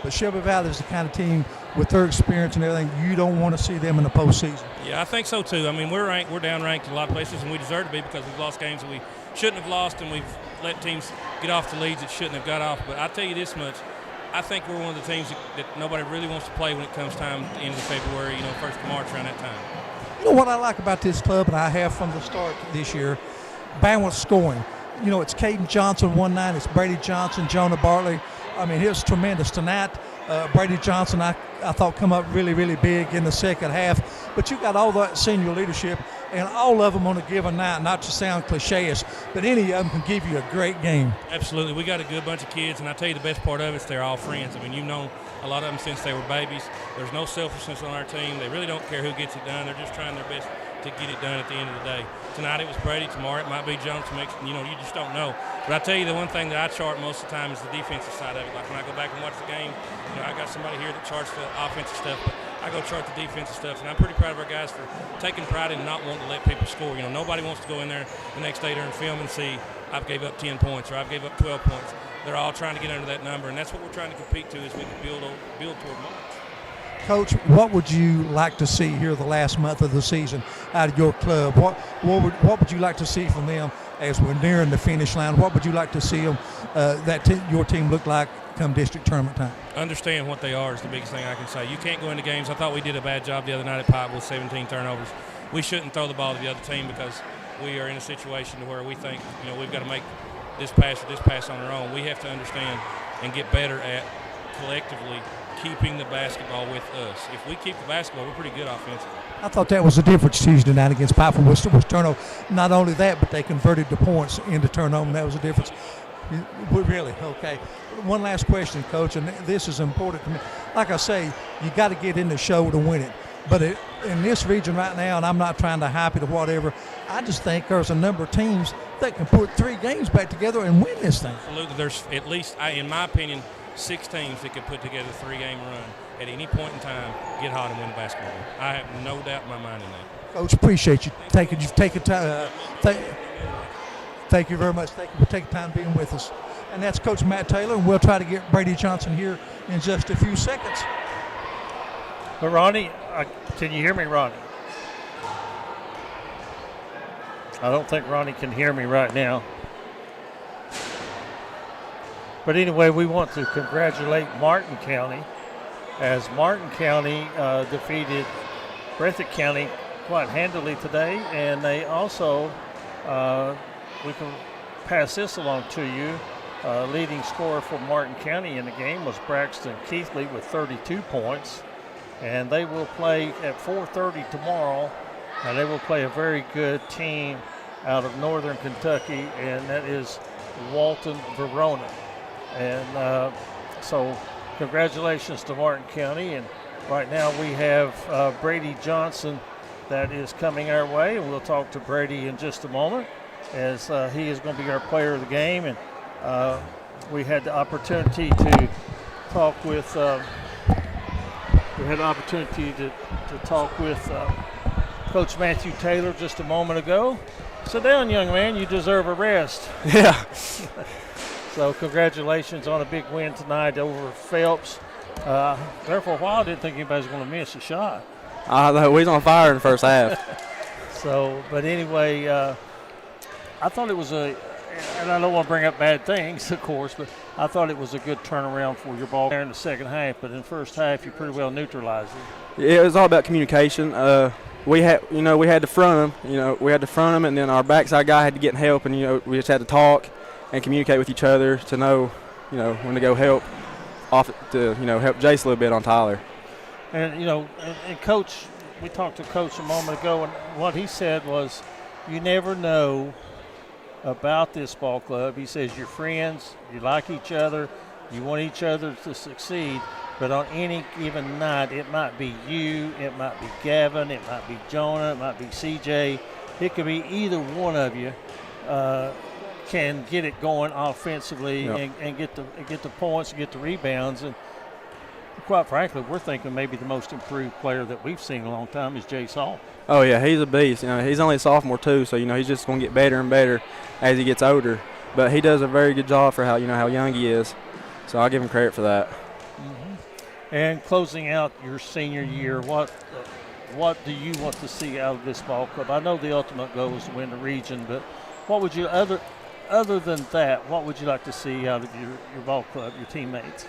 but Shelby Valley is the kind of team with their experience and everything, you don't want to see them in the postseason. Yeah, I think so too. I mean, we're downranked in a lot of places, and we deserve to be because we've lost games that we shouldn't have lost, and we've let teams get off the leads that shouldn't have got off. But I tell you this much, I think we're one of the teams that nobody really wants to play when it comes time at the end of February, first of March, around that time. You know what I like about this club, and I have from the start this year, balanced scoring. It's Caden Johnson one night, it's Brady Johnson, Jonah Bartley. I mean, it was tremendous. Tonight, Brady Johnson, I thought, come up really, really big in the second half. But you got all that senior leadership, and all of them on a given night, not to sound cliche-ish, but any of them can give you a great game. Absolutely. We got a good bunch of kids, and I tell you the best part of it is they're all friends. I mean, you've known a lot of them since they were babies. There's no selfishness on our team. They really don't care who gets it done. They're just trying their best to get it done at the end of the day. Tonight it was Brady. Tomorrow it might be Jones. You just don't know. But I tell you, the one thing that I chart most of the time is the defensive side of it. Like when I go back and watch the game, I got somebody here that charts the offensive stuff, but I go chart the defensive stuff, and I'm pretty proud of our guys for taking pride in not wanting to let people score. Nobody wants to go in there the next day during film and see I've gave up 10 points or I've gave up 12 points. They're all trying to get under that number, and that's what we're trying to compete to, is we can build toward moments. Coach, what would you like to see here the last month of the season out of your club? What would you like to see from them as we're nearing the finish line? What would you like to see them your team look like come district tournament time? Understand what they are is the biggest thing I can say. You can't go into games. I thought we did a bad job the other night at Pipe with 17 turnovers. We shouldn't throw the ball to the other team because we are in a situation to where we think we've got to make this pass or this pass on our own. We have to understand and get better at collectively keeping the basketball with us. If we keep the basketball, we're pretty good offensively. I thought that was the difference Tuesday night against Piper was turnover. Not only that, but they converted the points into turnover, and that was the difference. Really? Okay. One last question, Coach, and this is important to me. Like I say, you got to get in the show to win it. But in this region right now, and I'm not trying to hype it or whatever, I just think there's a number of teams that can put 3 games back together and win this thing. Absolutely. There's at least, in my opinion, 6 teams that could put together a 3-game run at any point in time, get hot and win the basketball game. I have no doubt in my mind in that. Coach, appreciate you taking time. Thank you very much. Thank you for taking time being with us. And that's Coach Matt Taylor, and we'll try to get Brady Johnson here in just a few seconds. But Ronnie, can you hear me, Ronnie? I don't think Ronnie can hear me right now. But anyway, we want to congratulate Martin County, as Martin County defeated Breathitt County quite handily today, and they also, we can pass this along to you, leading scorer for Martin County in the game was Braxton Keithley with 32 points, and they will play at 4:30 tomorrow, and they will play a very good team out of Northern Kentucky, and that is Walton Verona. And so congratulations to Martin County. And right now we have Brady Johnson that is coming our way, and we'll talk to Brady in just a moment, as he is going to be our player of the game. And we had the opportunity to talk with Coach Matthew Taylor just a moment ago. Sit down, young man. You deserve a rest. Yeah. So congratulations on a big win tonight over Phelps. There for a while, I didn't think anybody was going to miss a shot. We was on fire in the first half. But anyway, I thought it was and I don't want to bring up bad things, of course, but I thought it was a good turnaround for your ball there in the second half. But in the first half, you pretty well neutralized it. Yeah, it was all about communication. We had to front them, and then our backside guy had to get help, and we just had to talk and communicate with each other to know, when to go help help Jace a little bit on Tyler. And and Coach, we talked to Coach a moment ago, and what he said was, you never know about this ball club. He says you're friends, you like each other, you want each other to succeed. But on any given night, it might be you, it might be Gavin, it might be Jonah, it might be CJ. It could be either one of you can get it going offensively. Yep. and get the points and get the rebounds. And quite frankly, we're thinking maybe the most improved player that we've seen in a long time is Jace Hall. Oh yeah, he's a beast. He's only a sophomore too, so he's just going to get better and better as he gets older. But he does a very good job for how young he is. So I'll give him credit for that. And closing out your senior year, what do you want to see out of this ball club? I know the ultimate goal is to win the region, but what would you other than that? What would you like to see out of your ball club, your teammates?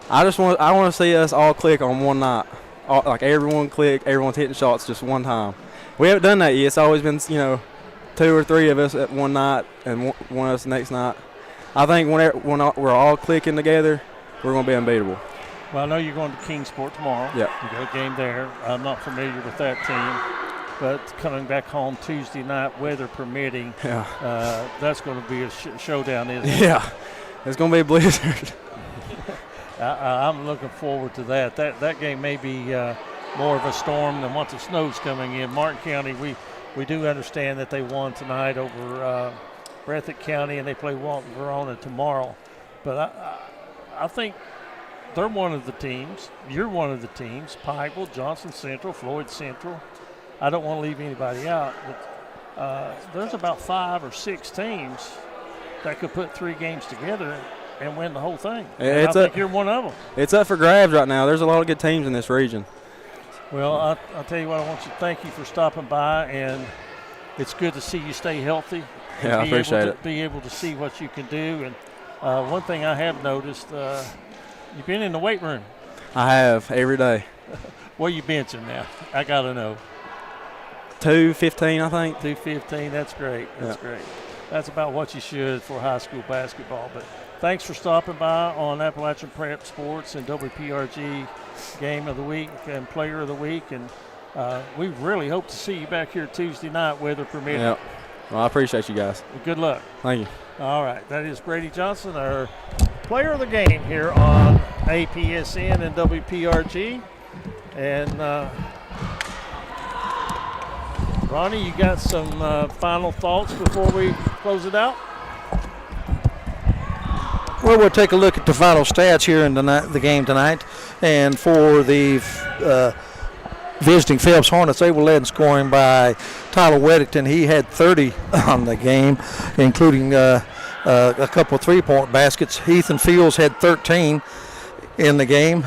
I want to see us all click on one night, like everyone click, everyone's hitting shots just one time. We haven't done that yet. It's always been 2 or 3 of us at one night and one of us the next night. I think when we're all clicking together, we're going to be unbeatable. Well, I know you're going to Kingsport tomorrow. Yeah. You got a game there. I'm not familiar with that team. But coming back home Tuesday night, weather permitting, that's going to be a showdown, isn't it? Yeah. It's going to be a blizzard. I'm looking forward to that. That game may be more of a storm than what the snow's coming in. Martin County, we do understand that they won tonight over Breathitt County, and they play Walton Verona tomorrow. But I think they're one of the teams. You're one of the teams. Pikeville, Johnson Central, Floyd Central. I don't want to leave anybody out, but there's about 5 or 6 teams that could put 3 games together and win the whole thing. I think you're one of them. It's up for grabs right now. There's a lot of good teams in this region. Well, I'll tell you what, I want to thank you for stopping by, and it's good to see you stay healthy. Yeah, I appreciate it. Be able to see what you can do. And one thing I have noticed, you've been in the weight room. I have, every day. What are you benching now? I got to know. 215, I think. 215, that's great. That's great. That's about what you should for high school basketball. But thanks for stopping by on Appalachian Prep Sports and WPRG Game of the Week and Player of the Week. And we really hope to see you back here Tuesday night, weather permitting. Yep. Well, I appreciate you guys. Well, good luck. Thank you. All right. That is Brady Johnson, our Player of the Game here on APSN and WPRG. And Ronnie, you got some final thoughts before we close it out? Well, we'll take a look at the final stats here in the game tonight. And for the visiting Phelps Hornets, they were led in scoring by Tyler Weddington. He had 30 on the game, including a couple of three-point baskets. Ethan Fields had 13 in the game.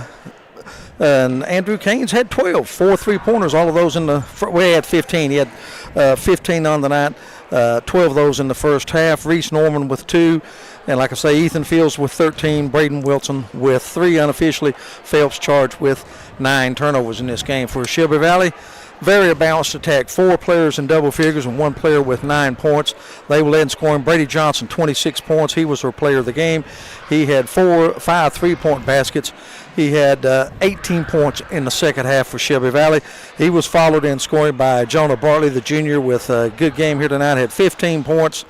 And Andrew Caines had 12, 4 3-pointers, all of those in the – we had 15. He had 15 on the night, 12 of those in the first half. Reese Norman with 2. And like I say, Ethan Fields with 13, Braden Wilson with 3 unofficially. Phelps charged with 9 turnovers in this game. For Shelby Valley, very balanced attack. 4 players in double figures and 1 player with 9 points. They were led in scoring. Brady Johnson, 26 points. He was their player of the game. He had 5 3-point baskets. He had 18 points in the second half for Shelby Valley. He was followed in scoring by Jonah Bartley, the junior, with a good game here tonight. Had 15 points,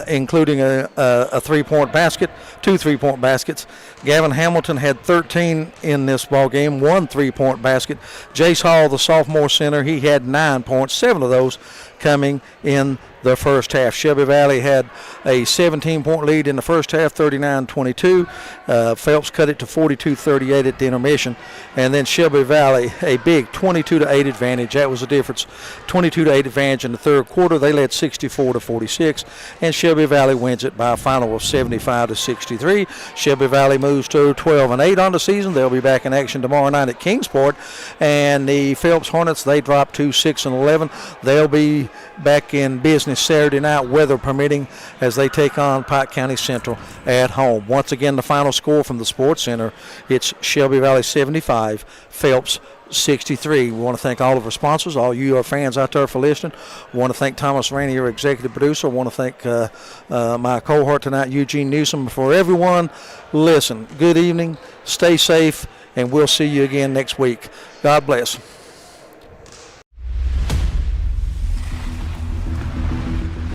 including a 3-point basket, 2 3-point baskets. Gavin Hamilton had 13 in this ball game, 1 3-point basket. Jace Hall, the sophomore center, he had 9 points, 7 of those coming in the first half. Shelby Valley had a 17-point lead in the first half, 39-22. Phelps cut it to 42-38 at the intermission. And then Shelby Valley, a big 22-8 advantage. That was the difference. 22-8 advantage in the third quarter. They led 64-46. And Shelby Valley wins it by a final of 75-63. Shelby Valley moves to 12-8 on the season. They'll be back in action tomorrow night at Kingsport. And the Phelps Hornets, they drop to 6-11. They'll be back in business Saturday night, weather permitting, as they take on Pike County Central at home. Once again, the final score from the Sports Center, it's Shelby Valley 75, Phelps 63. We want to thank all of our sponsors, all you our fans out there for listening. We want to thank Thomas Rainey, our executive producer. I want to thank my cohort tonight, Eugene Newsom. For everyone, listen, good evening, stay safe, and we'll see you again next week. God bless.